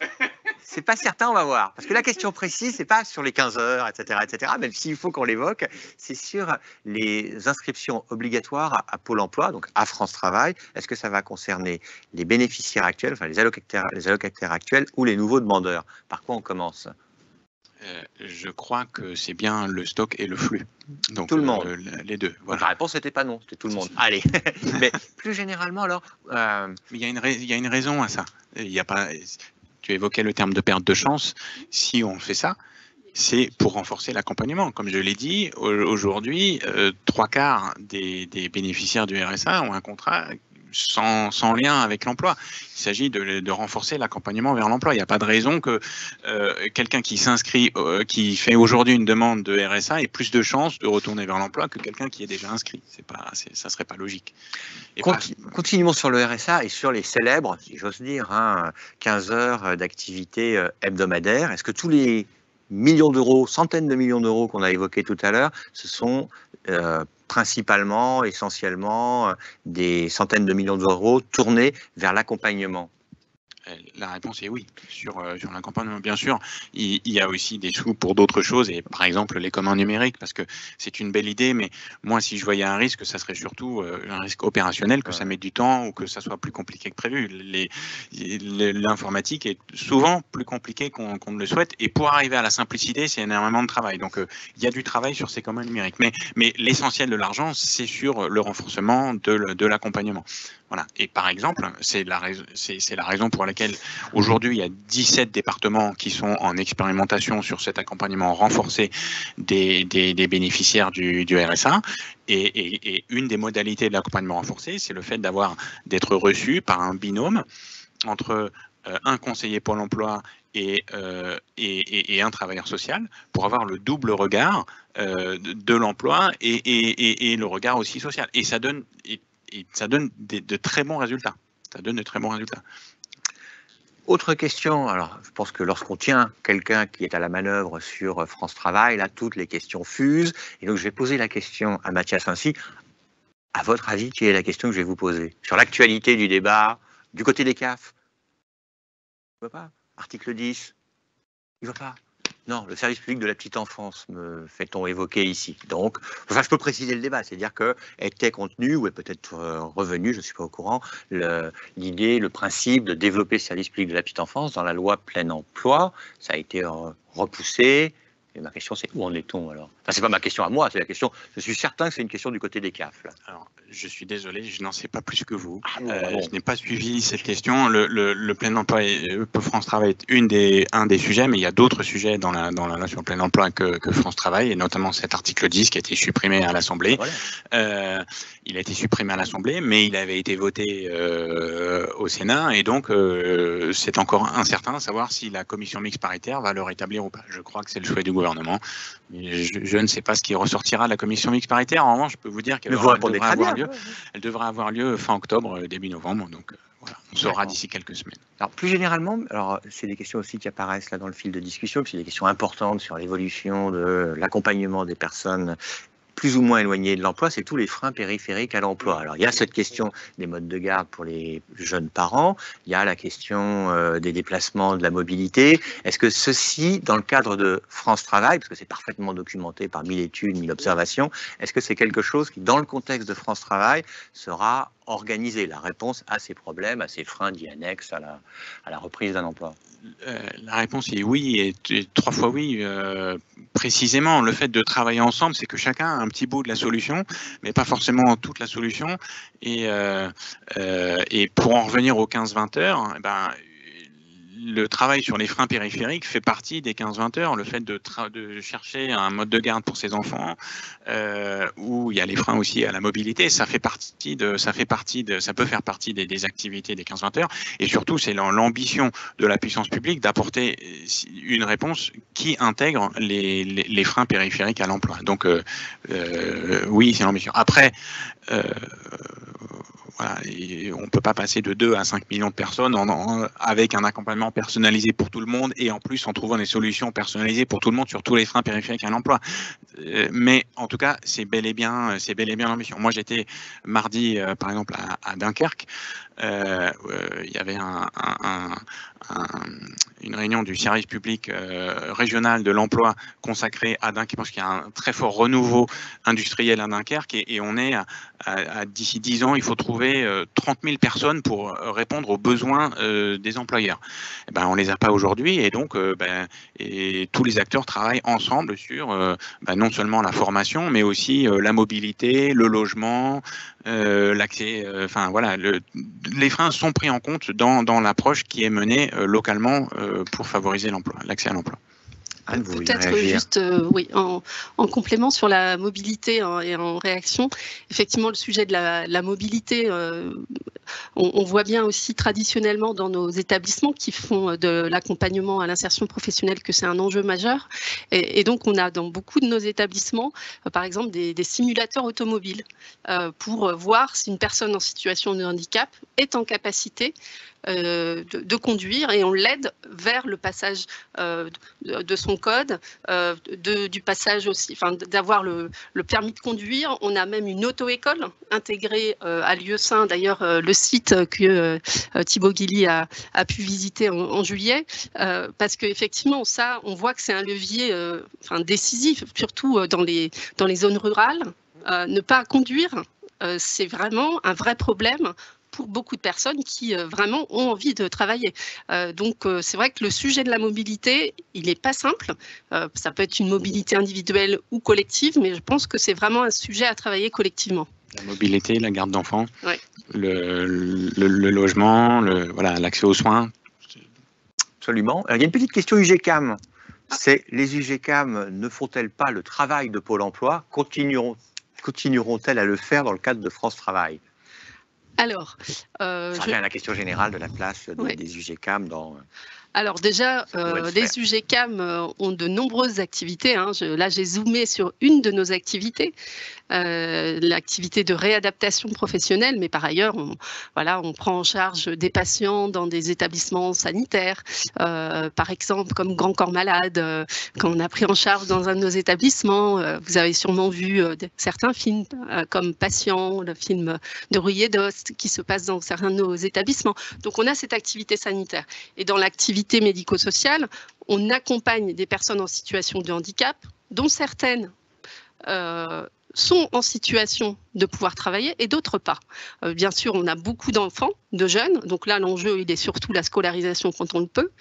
C'est pas certain, on va voir. Parce que la question précise, c'est pas sur les 15 heures, etc., même s'il faut qu'on l'évoque, c'est sur les inscriptions obligatoires à Pôle emploi, donc à France Travail. Est-ce que ça va concerner les bénéficiaires actuels, enfin les allocataires actuels ou les nouveaux demandeurs? Par quoi on commence? Je crois que c'est bien le stock et le flux. Donc, tout le monde. Les deux. Voilà. Donc, la réponse n'était pas non, c'était tout le monde. Allez. Mais plus généralement, alors. Il y a une raison à ça. Il y a pas. Tu évoquais le terme de perte de chance. Si on fait ça, c'est pour renforcer l'accompagnement. Comme je l'ai dit, aujourd'hui, 3/4 des bénéficiaires du RSA ont un contrat sans lien avec l'emploi. Il s'agit de renforcer l'accompagnement vers l'emploi. Il n'y a pas de raison que quelqu'un qui s'inscrit, qui fait aujourd'hui une demande de RSA ait plus de chances de retourner vers l'emploi que quelqu'un qui est déjà inscrit. Ça ne serait pas logique. Continuons sur le RSA et sur les célèbres, si j'ose dire, 15 heures d'activité hebdomadaire. Est-ce que tous les millions d'euros, centaines de millions d'euros qu'on a évoqués tout à l'heure, ce sont principalement, essentiellement, des centaines de millions d'euros tournés vers l'accompagnement? La réponse est oui, sur l'accompagnement. Bien sûr, il y a aussi des sous pour d'autres choses, et par exemple les communs numériques, parce que c'est une belle idée, mais moi, si je voyais un risque, ça serait surtout un risque opérationnel, que ça mette du temps ou que ça soit plus compliqué que prévu. L'informatique est souvent plus compliquée qu'on ne le souhaite, et pour arriver à la simplicité, c'est énormément de travail. Donc, il y a du travail sur ces communs numériques. Mais l'essentiel de l'argent, c'est sur le renforcement de l'accompagnement. Voilà. Et par exemple, c'est la raison pour laquelle aujourd'hui il y a 17 départements qui sont en expérimentation sur cet accompagnement renforcé des bénéficiaires du RSA. Et une des modalités de l'accompagnement renforcé, c'est le fait d'être reçu par un binôme entre un conseiller Pôle emploi et un travailleur social, pour avoir le double regard de l'emploi et le regard aussi social. Et ça donne de très bons résultats. Ça donne de très bons résultats. Autre question, alors je pense que lorsqu'on tient quelqu'un qui est à la manœuvre sur France Travail, là toutes les questions fusent, et donc je vais poser la question à Mathias ainsi. À votre avis, quelle est la question que je vais vous poser sur l'actualité du débat du côté des CAF? Il ne va pas. Article 10, il ne va pas. Non, le service public de la petite enfance, me fait-on évoquer ici. Donc, enfin, je peux préciser le débat, c'est-à-dire que était contenu, ou est peut-être revenu, je ne suis pas au courant, l'idée, le principe de développer le service public de la petite enfance dans la loi plein emploi. Ça a été repoussé. Et ma question, c'est où en est-on alors? Enfin, c'est pas ma question à moi, c'est la question. Je suis certain que c'est une question du côté des CAF. Là. Alors, je suis désolé, je n'en sais pas plus que vous. Bon. Je n'ai pas suivi cette question. Le plein emploi France Travail est un des sujets, mais il y a d'autres sujets dans la loi sur le plein emploi que France Travail, et notamment cet article 10 qui a été supprimé à l'Assemblée. Voilà. Il a été supprimé à l'Assemblée, mais il avait été voté au Sénat, et donc c'est encore incertain de savoir si la commission mixte paritaire va le rétablir ou pas. Je crois que c'est le souhait du gouvernement. Je ne sais pas ce qui ressortira de la commission mixte paritaire. En revanche, je peux vous dire qu'elle devrait avoir lieu fin octobre, début novembre. Donc voilà, on saura d'ici quelques semaines. Alors plus généralement, c'est des questions aussi qui apparaissent là dans le fil de discussion, puis c'est des questions importantes sur l'évolution de l'accompagnement des personnes plus ou moins éloignées de l'emploi, c'est tous les freins périphériques à l'emploi. Alors, il y a cette question des modes de garde pour les jeunes parents, il y a la question des déplacements, de la mobilité. Est-ce que ceci, dans le cadre de France Travail, parce que c'est parfaitement documenté par 1000 études, 1000 observations, est-ce que c'est quelque chose qui, dans le contexte de France Travail, sera organisé? La réponse à ces problèmes, à ces freins dits annexes à la reprise d'un emploi. La réponse est oui, et 3 fois oui. Précisément, le fait de travailler ensemble, c'est que chacun a un petit bout de la solution, mais pas forcément toute la solution. Et pour en revenir aux 15-20 heures, le travail sur les freins périphériques fait partie des 15-20 heures. Le fait de chercher un mode de garde pour ses enfants, où il y a les freins aussi à la mobilité, ça peut faire partie des activités des 15-20 heures. Et surtout, c'est l'ambition de la puissance publique d'apporter une réponse qui intègre les freins périphériques à l'emploi. Donc, oui, c'est l'ambition. Après, voilà, on ne peut pas passer de 2 à 5 millions de personnes avec un accompagnement personnalisé pour tout le monde, et en plus en trouvant des solutions personnalisées pour tout le monde sur tous les freins périphériques à l'emploi. Mais en tout cas, c'est bel et bien l'ambition. Moi, j'étais mardi, par exemple, à Dunkerque. Il y avait une réunion du service public régional de l'emploi consacrée à Dunkerque, parce qu'il y a un très fort renouveau industriel à Dunkerque, et on est d'ici 10 ans, il faut trouver 30 000 personnes pour répondre aux besoins des employeurs. Et ben, on les a pas aujourd'hui, et donc et tous les acteurs travaillent ensemble sur non seulement la formation, mais aussi la mobilité, le logement, l'accès. Enfin voilà, les freins sont pris en compte dans l'approche qui est menée localement pour favoriser l'emploi, l'accès à l'emploi. Anne, vous vouliez Peut-être réagir? juste oui, en complément sur la mobilité et en réaction, effectivement le sujet de la mobilité, on voit bien aussi traditionnellement dans nos établissements qui font de l'accompagnement à l'insertion professionnelle que c'est un enjeu majeur, et donc on a dans beaucoup de nos établissements par exemple des simulateurs automobiles pour voir si une personne en situation de handicap est en capacité de conduire, et on l'aide vers le passage de son code, du passage aussi, enfin d'avoir le permis de conduire. On a même une auto-école intégrée à Lieusaint, d'ailleurs le site que Thibaut Guilly a pu visiter en juillet, parce qu'effectivement ça, on voit que c'est un levier décisif, surtout dans les zones rurales. Ne pas conduire, c'est vraiment un vrai problème pour beaucoup de personnes qui vraiment ont envie de travailler. Donc c'est vrai que le sujet de la mobilité, il n'est pas simple. Ça peut être une mobilité individuelle ou collective, mais je pense que c'est vraiment un sujet à travailler collectivement. La mobilité, la garde d'enfants, ouais. le logement, l'accès aux soins. Absolument. Alors, il y a une petite question UGCAM. C'est les UGCAM ne font-elles pas le travail de Pôle emploi? Continueront-elles à le faire dans le cadre de France Travail? Alors, ça revient à la question générale de la place des UGCAM dans... Alors déjà, les UGCAM ont de nombreuses activités. Là, j'ai zoomé sur une de nos activités, l'activité de réadaptation professionnelle, mais par ailleurs, on prend en charge des patients dans des établissements sanitaires, par exemple comme Grand Corps Malade, quand on a pris en charge dans un de nos établissements. Vous avez sûrement vu certains films comme Patient, le film de Rouillé d'Ost, qui se passe dans certains de nos établissements. Donc on a cette activité sanitaire. Et dans l'activité médico-sociale, on accompagne des personnes en situation de handicap, dont certaines sont en situation de pouvoir travailler et d'autres pas. Bien sûr, on a beaucoup d'enfants, de jeunes, donc là l'enjeu il est surtout la scolarisation quand on le peut,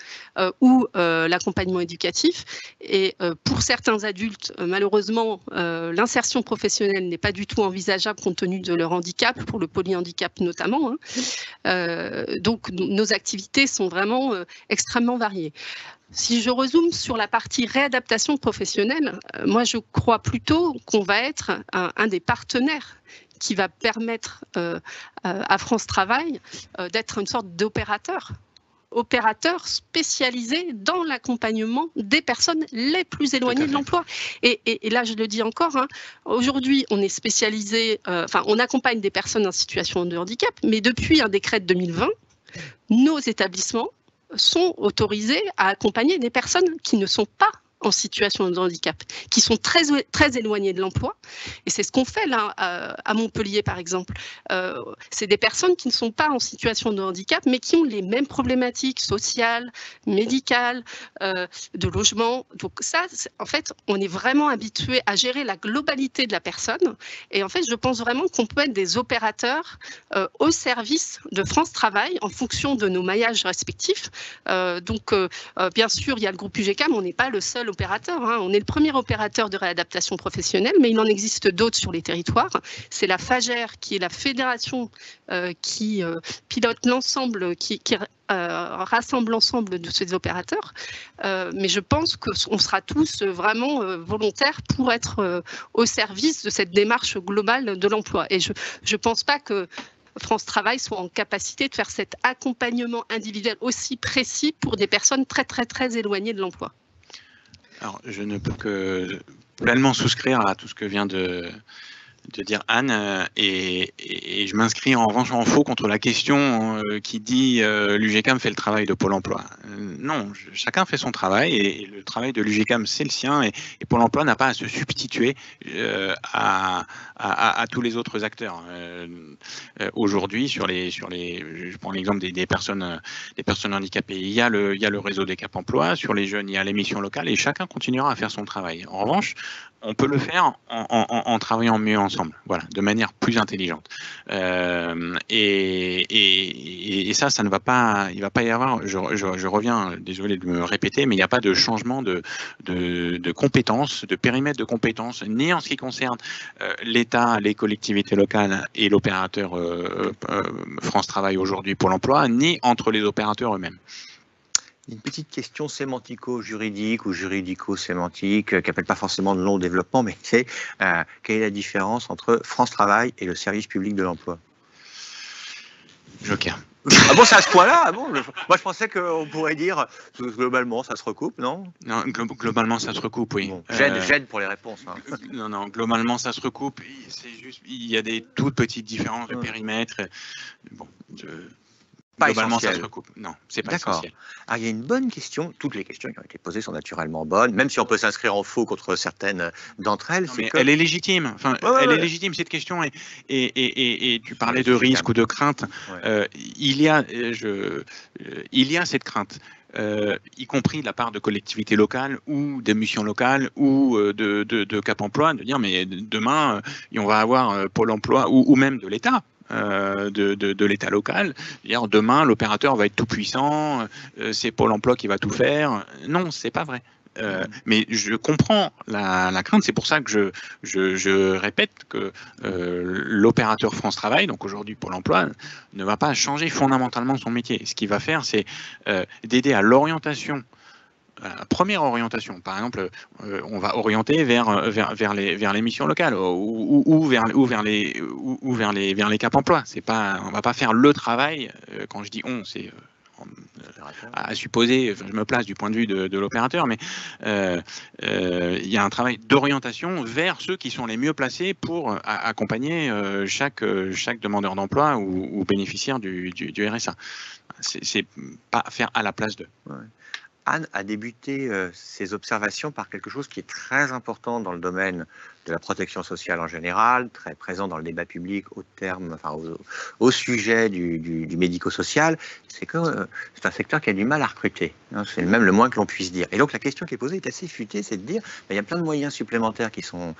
ou l'accompagnement éducatif. Et pour certains adultes, malheureusement, l'insertion professionnelle n'est pas du tout envisageable compte tenu de leur handicap, pour le polyhandicap notamment. Donc nos activités sont vraiment extrêmement variées. Si je rezoome sur la partie réadaptation professionnelle, moi je crois plutôt qu'on va être un des partenaires qui va permettre à France Travail d'être une sorte d'opérateur spécialisé dans l'accompagnement des personnes les plus éloignées de l'emploi. Et là, je le dis encore, aujourd'hui, on est spécialisé, on accompagne des personnes en situation de handicap, mais depuis un décret de 2020, nos établissements sont autorisés à accompagner des personnes qui ne sont pas en situation de handicap, qui sont très, très éloignées de l'emploi. Et c'est ce qu'on fait là à Montpellier, par exemple. C'est des personnes qui ne sont pas en situation de handicap, mais qui ont les mêmes problématiques sociales, médicales, de logement. Donc ça, en fait, on est vraiment habitué à gérer la globalité de la personne. Et en fait, je pense vraiment qu'on peut être des opérateurs au service de France Travail en fonction de nos maillages respectifs. Donc, bien sûr, il y a le groupe UGCAM, on n'est pas le seul opérateur. On est le premier opérateur de réadaptation professionnelle, mais il en existe d'autres sur les territoires. C'est la FAGER, qui est la fédération qui pilote l'ensemble, qui rassemble l'ensemble de ces opérateurs. Mais je pense qu'on sera tous vraiment volontaires pour être au service de cette démarche globale de l'emploi. Et je ne pense pas que France Travail soit en capacité de faire cet accompagnement individuel aussi précis pour des personnes très, très, très éloignées de l'emploi. Alors, je ne peux que pleinement souscrire à tout ce que vient de dire Anne, et je m'inscris en revanche en faux contre la question qui dit l'UGCAM fait le travail de Pôle emploi. Non, chacun fait son travail et le travail de l'UGCAM, c'est le sien et Pôle emploi n'a pas à se substituer à tous les autres acteurs. Aujourd'hui, je prends l'exemple des personnes handicapées, il y a le réseau des Cap Emploi, sur les jeunes, il y a les missions locales et chacun continuera à faire son travail. En revanche, on peut le faire en travaillant mieux ensemble, voilà, de manière plus intelligente. Et ça ne va pas, il ne va pas y avoir, je reviens, désolé de me répéter, mais il n'y a pas de changement de compétences, de périmètre de compétences, ni en ce qui concerne l'État, les collectivités locales et l'opérateur France Travail aujourd'hui Pôle emploi, ni entre les opérateurs eux-mêmes. Une petite question sémantico-juridique ou juridico-sémantique qui n'appelle pas forcément de long développement, mais c'est quelle est la différence entre France Travail et le service public de l'emploi? Joker. Ah bon, c'est à ce point-là? Ah bon, moi, je pensais qu'on pourrait dire globalement, ça se recoupe, non? Non, globalement, ça se recoupe, oui. Bon, j'aide pour les réponses. Hein. Non, globalement, ça se recoupe. C'est juste, il y a des toutes petites différences de périmètre. Bon, globalement, ça se recoupe. Non, c'est pas essentiel. Alors, il y a une bonne question. Toutes les questions qui ont été posées sont naturellement bonnes, même si on peut s'inscrire en faux contre certaines d'entre elles. Elle est légitime. Enfin, elle est légitime, cette question. Et tu parlais de risque ou de crainte. Il y a cette crainte. Y compris de la part de collectivités locales ou des missions locales ou de Cap Emploi, de dire mais demain, on va avoir Pôle emploi ou même de l'État. De l'État local. Demain, l'opérateur va être tout puissant, c'est Pôle emploi qui va tout faire. Non, c'est pas vrai. Mais je comprends la crainte, c'est pour ça que je répète que l'opérateur France Travail, donc aujourd'hui Pôle emploi, ne va pas changer fondamentalement son métier. Ce qu'il va faire, c'est d'aider à l'orientation. La première orientation, par exemple, on va orienter vers les missions locales ou vers les Cap Emploi. C'est pas, on va pas faire le travail. Quand je dis on, c'est à supposer, je me place du point de vue de l'opérateur, mais il y a un travail d'orientation vers ceux qui sont les mieux placés pour accompagner chaque demandeur d'emploi ou bénéficiaire du RSA. C'est pas faire à la place d'eux. Ouais. Anne a débuté ses observations par quelque chose qui est très important dans le domaine de la protection sociale en général, très présent dans le débat public au sujet du médico-social, c'est que c'est un secteur qui a du mal à recruter. Hein, c'est même le moins que l'on puisse dire. Et donc la question qui est posée est assez futée, c'est de dire, il y a plein de moyens supplémentaires qui sont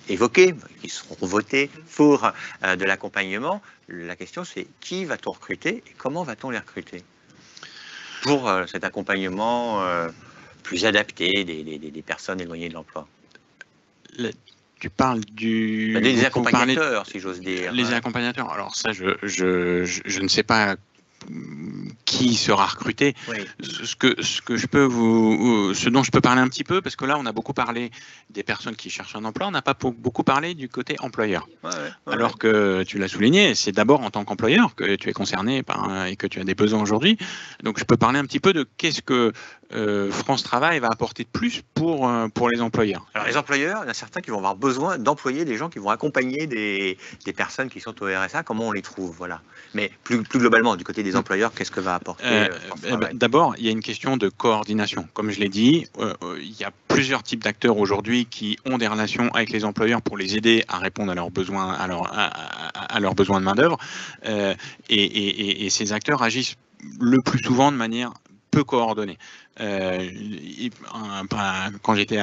évoqués, qui seront votés pour de l'accompagnement. La question c'est qui va-t-on recruter et comment va-t-on les recruter pour cet accompagnement plus adapté des personnes éloignées de l'emploi? Tu parles des accompagnateurs, si j'ose dire. Les accompagnateurs. Alors ça, je ne sais pas qui sera recruté. Oui. Ce dont je peux parler un petit peu, parce que là on a beaucoup parlé des personnes qui cherchent un emploi, on n'a pas beaucoup parlé du côté employeur. Alors que tu l'as souligné, c'est d'abord en tant qu'employeur que tu es concerné et que tu as des besoins aujourd'hui. Donc je peux parler un petit peu de qu'est-ce que France Travail va apporter de plus pour les employeurs. Alors les employeurs, il y en a certains qui vont avoir besoin d'employer des gens qui vont accompagner des personnes qui sont au RSA. Comment on les trouve, voilà. Mais plus globalement, du côté des employeurs, qu'est-ce que va apporter D'abord, il y a une question de coordination. Comme je l'ai dit, il y a plusieurs types d'acteurs aujourd'hui qui ont des relations avec les employeurs pour les aider à répondre à leurs besoins, à leurs besoins de main-d'œuvre. Et ces acteurs agissent le plus souvent de manière peu coordonnée. Quand j'étais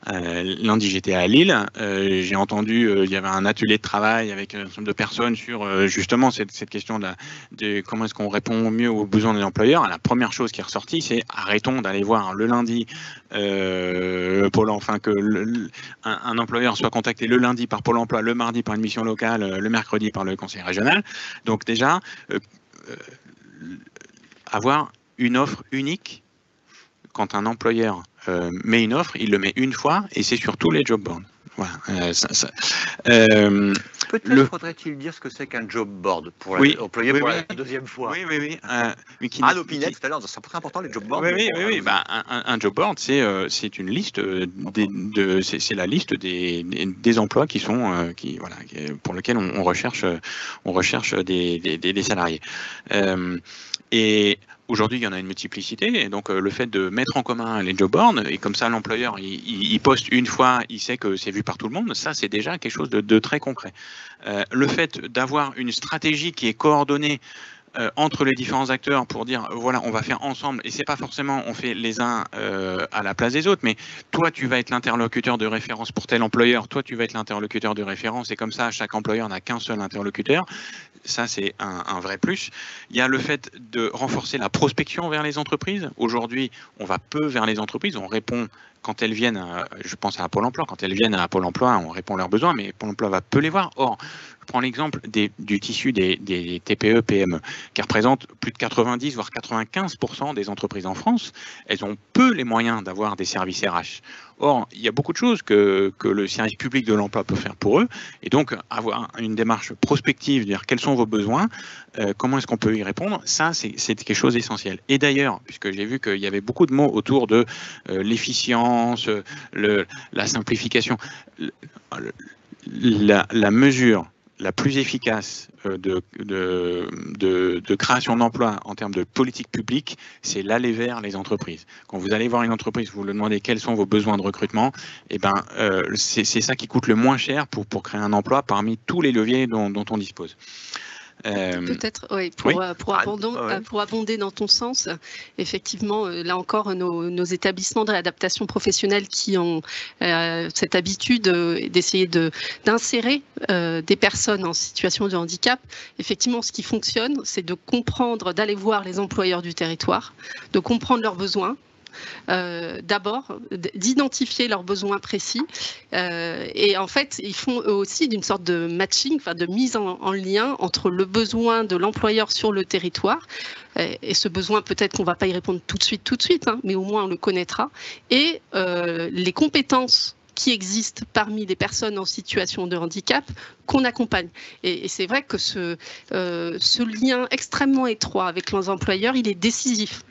lundi, j'étais à Lille, j'ai entendu, il y avait un atelier de travail avec un certain nombre de personnes sur justement cette question de comment est-ce qu'on répond mieux aux besoins des employeurs. La première chose qui est ressortie, c'est arrêtons d'aller voir le lundi Pôle emploi, un employeur soit contacté le lundi par Pôle emploi, le mardi par une mission locale, le mercredi par le conseil régional. Donc déjà, avoir une offre unique. Quand un employeur met une offre, il le met une fois et c'est sur tous les job boards. Voilà. Peut-être faudrait-il dire ce que c'est qu'un job board pour l'employé pour la deuxième fois. Oui. Anne opinait tout à l'heure, c'est très important les job boards. Oui. Un job board, c'est une liste c'est la liste des emplois qui sont pour lesquels on recherche des salariés. Et Aujourd'hui, il y en a une multiplicité, et donc le fait de mettre en commun les job boards, et comme ça l'employeur il poste une fois, il sait que c'est vu par tout le monde, ça c'est déjà quelque chose de très concret. Le fait d'avoir une stratégie qui est coordonnée entre les différents acteurs pour dire voilà, on va faire ensemble, et c'est pas forcément on fait les uns à la place des autres, mais toi tu vas être l'interlocuteur de référence pour tel employeur, toi tu vas être l'interlocuteur de référence, et comme ça chaque employeur n'a qu'un seul interlocuteur. Ça, c'est un vrai plus. Il y a le fait de renforcer la prospection vers les entreprises. Aujourd'hui, on va peu vers les entreprises. On répond quand elles viennent, je pense à Pôle emploi, quand elles viennent à Pôle emploi, on répond à leurs besoins, mais Pôle emploi va peu les voir. Or, je prends l'exemple du tissu des TPE, PME, qui représentent plus de 90, voire 95% des entreprises en France. Elles ont peu les moyens d'avoir des services RH. Or, il y a beaucoup de choses que le service public de l'emploi peut faire pour eux, et donc avoir une démarche prospective, dire quels sont vos besoins, comment est-ce qu'on peut y répondre, ça c'est quelque chose d'essentiel. Et d'ailleurs, puisque j'ai vu qu'il y avait beaucoup de mots autour de l'efficience, la simplification, la mesure la plus efficace de création d'emplois en termes de politique publique, c'est l'aller vers les entreprises. Quand vous allez voir une entreprise, vous leur demandez quels sont vos besoins de recrutement, et ben, c'est ça qui coûte le moins cher pour créer un emploi parmi tous les leviers dont on dispose. Peut-être, oui, pour abonder dans ton sens, effectivement, là encore, nos établissements de réadaptation professionnelle qui ont cette habitude d'essayer d'insérer des personnes en situation de handicap, effectivement, ce qui fonctionne, c'est de comprendre, d'aller voir les employeurs du territoire, de comprendre leurs besoins, d'abord d'identifier leurs besoins précis et en fait ils font eux aussi d'une sorte de matching, enfin de mise en lien entre le besoin de l'employeur sur le territoire et ce besoin peut-être qu'on ne va pas y répondre tout de suite, hein, mais au moins on le connaîtra, et les compétences qui existent parmi les personnes en situation de handicap qu'on accompagne. Et c'est vrai que ce lien extrêmement étroit avec les employeurs, il est décisif.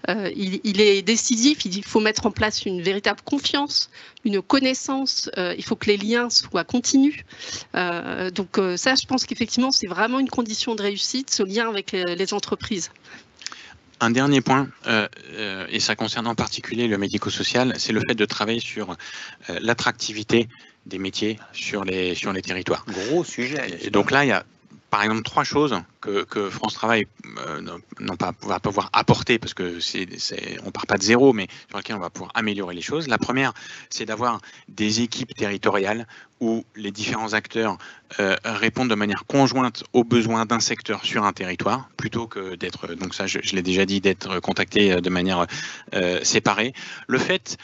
Il est décisif, il faut mettre en place une véritable confiance, une connaissance, il faut que les liens soient continus. Donc ça, je pense qu'effectivement, c'est vraiment une condition de réussite, ce lien avec les entreprises. Un dernier point, et ça concerne en particulier le médico-social, c'est le fait de travailler sur l'attractivité des métiers sur les territoires. Gros sujet. Et donc là, il y a par exemple 3 choses que France Travail va pouvoir apporter, parce que on part pas de zéro, mais sur lesquelles on va pouvoir améliorer les choses. La première, c'est d'avoir des équipes territoriales où les différents acteurs répondent de manière conjointe aux besoins d'un secteur sur un territoire, plutôt que d'être, donc ça je l'ai déjà dit, d'être contacté de manière séparée. Le fait,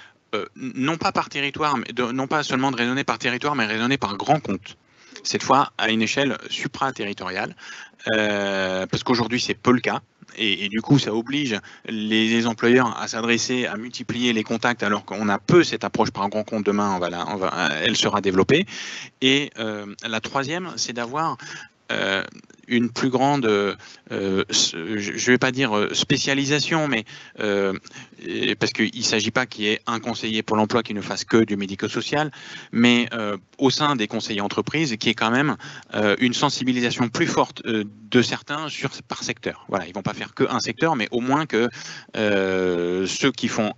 non pas par territoire, non pas seulement de raisonner par territoire, mais raisonner par grand compte. Cette fois à une échelle supra-territoriale, parce qu'aujourd'hui c'est peu le cas, et du coup ça oblige les employeurs à s'adresser, à multiplier les contacts, alors qu'on a peu cette approche par grand compte. Demain elle sera développée. Et la troisième, c'est d'avoir une plus grande, je ne vais pas dire spécialisation, mais parce qu'il ne s'agit pas qu'il y ait un conseiller pour l'emploi qui ne fasse que du médico-social, mais au sein des conseillers entreprises, qui est quand même une sensibilisation plus forte de certains par secteur. Voilà, ils ne vont pas faire qu'un secteur, mais au moins que ceux qui font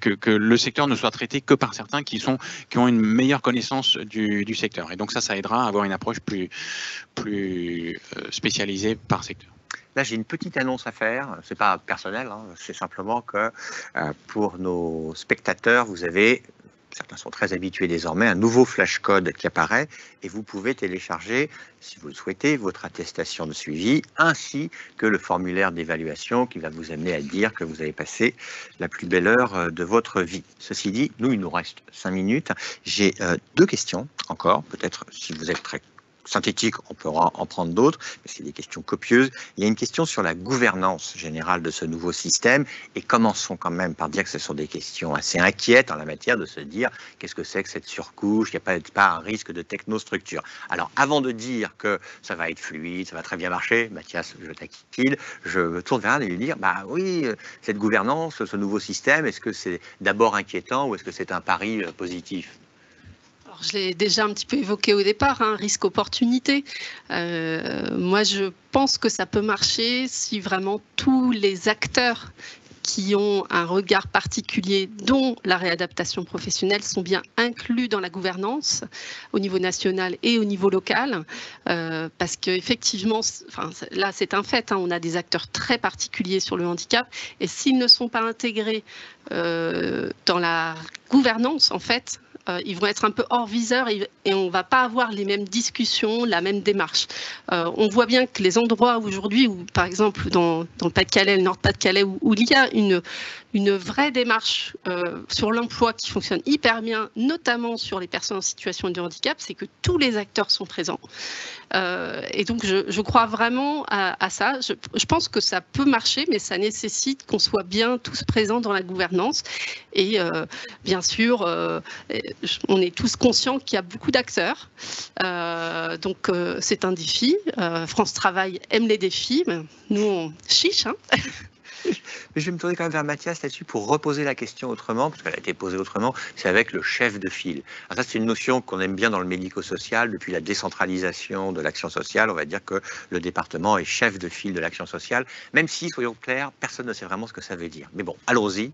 que le secteur ne soit traité que par certains qui ont une meilleure connaissance du secteur. Et donc ça aidera à avoir une approche plus spécialisée par secteur. Là, j'ai une petite annonce à faire. C'est pas personnel, hein, c'est simplement que pour nos spectateurs, vous avez, certains sont très habitués désormais, un nouveau flashcode qui apparaît et vous pouvez télécharger, si vous le souhaitez, votre attestation de suivi ainsi que le formulaire d'évaluation qui va vous amener à dire que vous avez passé la plus belle heure de votre vie. Ceci dit, il nous reste 5 minutes. J'ai 2 questions encore, peut-être si vous êtes très synthétique, on pourra en prendre d'autres, mais c'est des questions copieuses. Il y a une question sur la gouvernance générale de ce nouveau système, et commençons quand même par dire que ce sont des questions assez inquiètes en la matière, de se dire qu'est-ce que c'est que cette surcouche, il n'y a pas un risque de technostructure. Alors avant de dire que ça va être fluide, ça va très bien marcher, Mathias, je taquine, je me tourne vers lui et lui dire, bah oui, cette gouvernance, ce nouveau système, est-ce que c'est d'abord inquiétant ou est-ce que c'est un pari positif ? Alors, je l'ai déjà un petit peu évoqué au départ, hein, risque-opportunité. Moi, je pense que ça peut marcher si vraiment tous les acteurs qui ont un regard particulier, dont la réadaptation professionnelle, sont bien inclus dans la gouvernance au niveau national et au niveau local, parce qu'effectivement, là c'est un fait, hein, on a des acteurs très particuliers sur le handicap, et s'ils ne sont pas intégrés dans la gouvernance, en fait, ils vont être un peu hors viseur et on ne va pas avoir les mêmes discussions, la même démarche. On voit bien que les endroits aujourd'hui, où, par exemple dans le Pas-de-Calais, le Nord-Pas-de-Calais, où il y a une vraie démarche sur l'emploi qui fonctionne hyper bien, notamment sur les personnes en situation de handicap, c'est que tous les acteurs sont présents. Et donc, je crois vraiment à ça. Je pense que ça peut marcher, mais ça nécessite qu'on soit bien tous présents dans la gouvernance. Et bien sûr, on est tous conscients qu'il y a beaucoup d'acteurs. Donc, c'est un défi. France Travail aime les défis. Nous, on chiche, hein. Mais je vais me tourner quand même vers Mathias là-dessus pour reposer la question autrement, parce qu'elle a été posée autrement, c'est avec le chef de file. Alors ça, c'est une notion qu'on aime bien dans le médico-social. Depuis la décentralisation de l'action sociale, on va dire que le département est chef de file de l'action sociale, même si, soyons clairs, personne ne sait vraiment ce que ça veut dire. Mais bon, allons-y.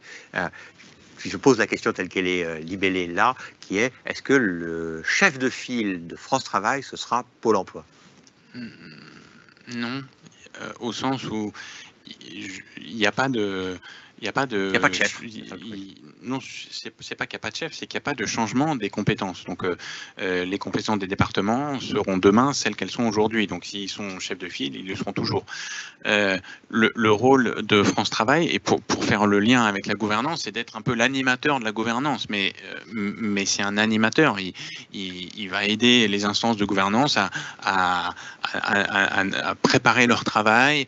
Je pose la question telle qu'elle est libellée là, qui est, est-ce que le chef de file de France Travail, ce sera Pôle emploi? Non, au sens où il n'y a pas de... Il n'y a pas de chef. Non, c'est pas qu'il n'y a pas de chef, c'est qu'il n'y a pas de changement des compétences. Donc, les compétences des départements seront demain celles qu'elles sont aujourd'hui. Donc, s'ils sont chefs de file, ils le seront toujours. Le rôle de France Travail, et pour faire le lien avec la gouvernance, c'est d'être un peu l'animateur de la gouvernance. Mais c'est un animateur. Il va aider les instances de gouvernance à préparer leur travail,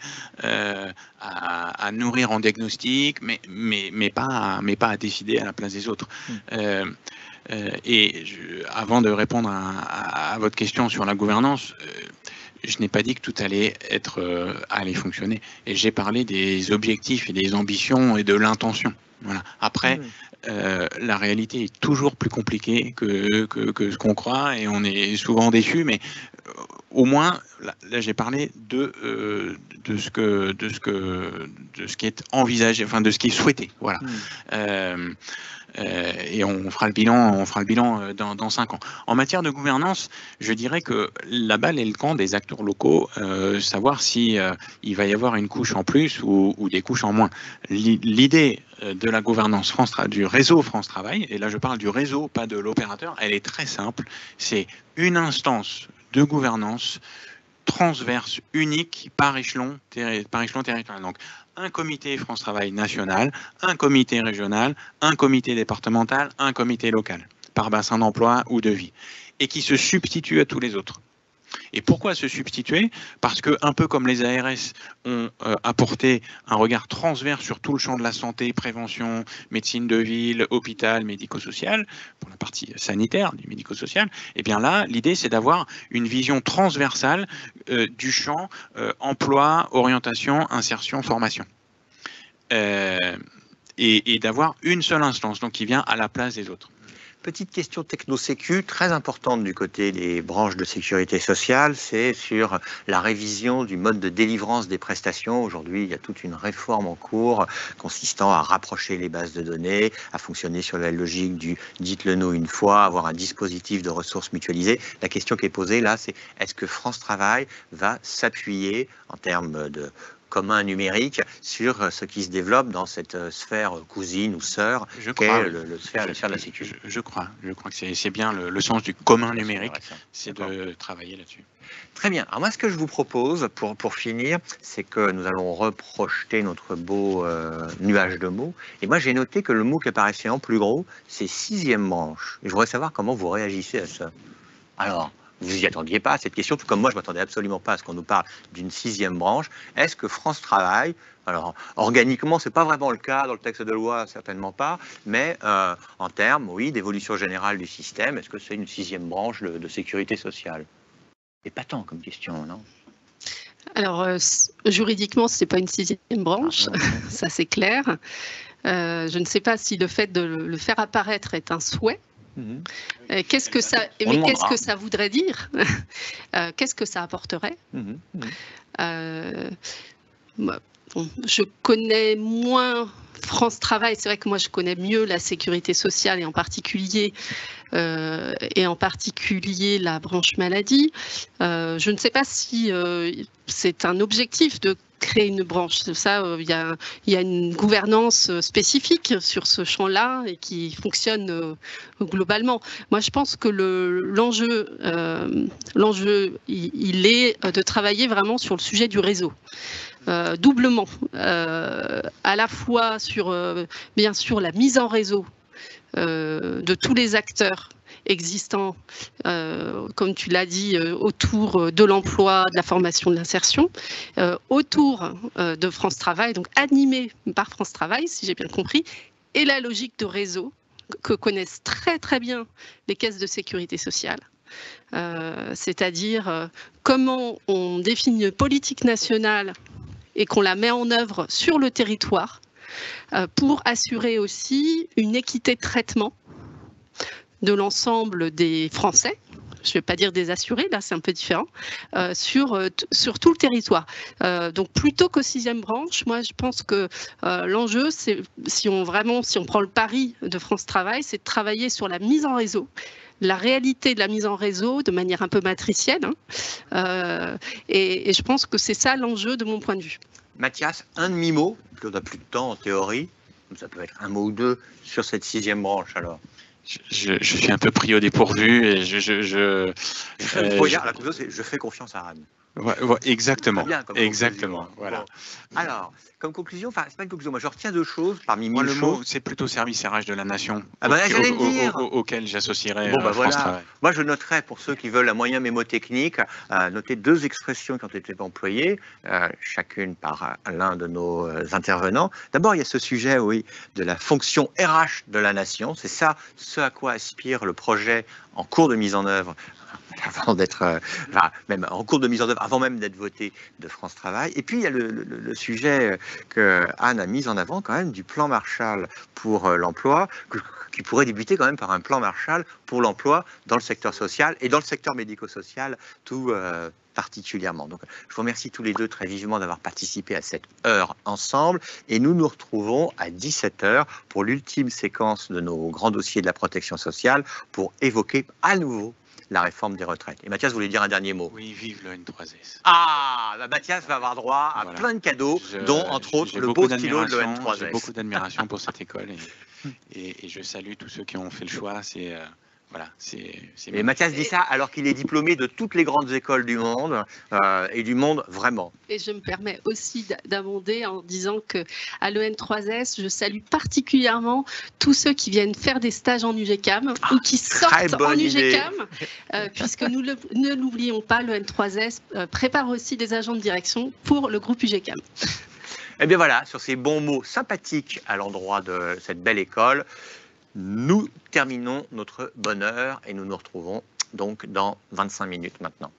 à nourrir en diagnostic, mais pas à décider à la place des autres. Et avant de répondre à votre question sur la gouvernance, je n'ai pas dit que tout allait fonctionner. Et j'ai parlé des objectifs et des ambitions et de l'intention. Voilà. Après, la réalité est toujours plus compliquée que ce qu'on croit, et on est souvent déçu, mais au moins, là j'ai parlé de ce qui est envisagé, enfin de ce qui est souhaité. Voilà. Et on fera le bilan dans 5 ans. En matière de gouvernance, je dirais que la balle est le camp des acteurs locaux, savoir si il va y avoir une couche en plus ou des couches en moins. L'idée de la gouvernance du réseau France Travail, et là je parle du réseau, pas de l'opérateur, elle est très simple. C'est une instance de gouvernance transverse, unique, par échelon territorial. Donc, un comité France Travail national, un comité régional, un comité départemental, un comité local, par bassin d'emploi ou de vie, et qui se substitue à tous les autres. Et pourquoi se substituer? Parce que, un peu comme les ARS ont apporté un regard transverse sur tout le champ de la santé, prévention, médecine de ville, hôpital, médico-social, pour la partie sanitaire du médico-social, et bien là, l'idée c'est d'avoir une vision transversale du champ emploi, orientation, insertion, formation. Et d'avoir une seule instance, donc qui vient à la place des autres. Petite question techno-sécu très importante du côté des branches de sécurité sociale, c'est sur la révision du mode de délivrance des prestations. Aujourd'hui, il y a toute une réforme en cours consistant à rapprocher les bases de données, à fonctionner sur la logique du dites-le nous une fois, avoir un dispositif de ressources mutualisées. La question qui est posée là, c'est est-ce que France Travail va s'appuyer en termes de commun numérique sur ce qui se développe dans cette sphère cousine ou sœur qu'est la sphère de la sécurité. Je crois que c'est bien le sens du commun numérique, c'est de travailler là-dessus. Très bien. Alors moi, ce que je vous propose pour finir, c'est que nous allons reprojeter notre beau nuage de mots. Et moi, j'ai noté que le mot qui apparaissait en plus gros, c'est 6e branche. Et je voudrais savoir comment vous réagissez à ça. Alors, vous n'y attendiez pas à cette question, tout comme moi, je ne m'attendais absolument pas à ce qu'on nous parle d'une 6e branche. Est-ce que France Travail, alors organiquement, ce n'est pas vraiment le cas dans le texte de loi, certainement pas, mais en termes, oui, d'évolution générale du système, est-ce que c'est une 6e branche de sécurité sociale? C'est pas tant comme question, non? Alors, juridiquement, ce n'est pas une 6e branche, ça c'est clair. Je ne sais pas si le fait de le faire apparaître est un souhait. Qu'est-ce que ça, mais qu'est-ce que ça voudrait dire? Qu'est-ce que ça apporterait? Bon, je connais moins France Travail. C'est vrai que moi, je connais mieux la sécurité sociale et en particulier la branche maladie. Je ne sais pas si c'est un objectif de créer une branche. Ça, il y a une gouvernance spécifique sur ce champ-là et qui fonctionne globalement. Moi, je pense que l'enjeu, il est de travailler vraiment sur le sujet du réseau. Doublement, à la fois sur, bien sûr, la mise en réseau de tous les acteurs existants, comme tu l'as dit, autour de l'emploi, de la formation, de l'insertion, autour de France Travail, donc animé par France Travail, si j'ai bien compris, et la logique de réseau que connaissent très très bien les caisses de sécurité sociale. C'est-à-dire comment on définit une politique nationale et qu'on la met en œuvre sur le territoire pour assurer aussi une équité de traitement de l'ensemble des Français, je ne vais pas dire des assurés, là c'est un peu différent, sur tout le territoire. Donc plutôt qu'aux 6e branche, moi je pense que l'enjeu, c'est si on prend le pari de France Travail, c'est de travailler sur la mise en réseau, la réalité de la mise en réseau de manière un peu matricielle. Et je pense que c'est ça l'enjeu de mon point de vue. Mathias, un demi-mot, puis on n'a plus de temps en théorie, ça peut être un mot ou deux sur cette 6e branche alors. Je suis un peu pris au dépourvu et je fais confiance à Anne. Ouais, exactement. Bien, exactement. Voilà. Bon. Alors, comme conclusion, enfin, c'est pas une conclusion. Moi, je retiens deux choses parmi mille le choses. mot, c'est plutôt service RH de la nation. Auquel j'associerais France Travail. Moi, je noterais pour ceux qui veulent un moyen mémotechnique, noter deux expressions qui ont été employées, chacune par l'un de nos intervenants. D'abord, il y a ce sujet, oui, de la fonction RH de la nation. C'est ça, ce à quoi aspire le projet en cours de mise en œuvre. Avant d'être, même en cours de mise en œuvre, avant même d'être voté de France Travail. Et puis il y a le sujet que Anne a mis en avant quand même du plan Marshall pour l'emploi, qui pourrait débuter quand même par un plan Marshall pour l'emploi dans le secteur social et dans le secteur médico-social tout particulièrement. Donc je vous remercie tous les deux très vivement d'avoir participé à cette heure ensemble et nous nous retrouvons à 17h pour l'ultime séquence de nos grands dossiers de la protection sociale pour évoquer à nouveau la réforme des retraites. Et Mathias voulait dire un dernier mot. Oui, vive le N3S. Ah, Mathias va avoir droit à plein de cadeaux, dont entre autres le beau stylo de l'N3S. J'ai beaucoup d'admiration pour cette école et je salue tous ceux qui ont fait le choix. Et Mathias dit ça alors qu'il est diplômé de toutes les grandes écoles du monde et du monde vraiment. Et je me permets aussi d'abonder en disant qu'à l'EN3S, je salue particulièrement tous ceux qui viennent faire des stages en UGCAM ou qui sortent en UGCAM, puisque nous ne l'oublions pas, l'EN3S prépare aussi des agents de direction pour le groupe UGCAM. Et bien voilà, sur ces bons mots sympathiques à l'endroit de cette belle école, nous terminons notre bonne heure et nous nous retrouvons donc dans 25 minutes maintenant.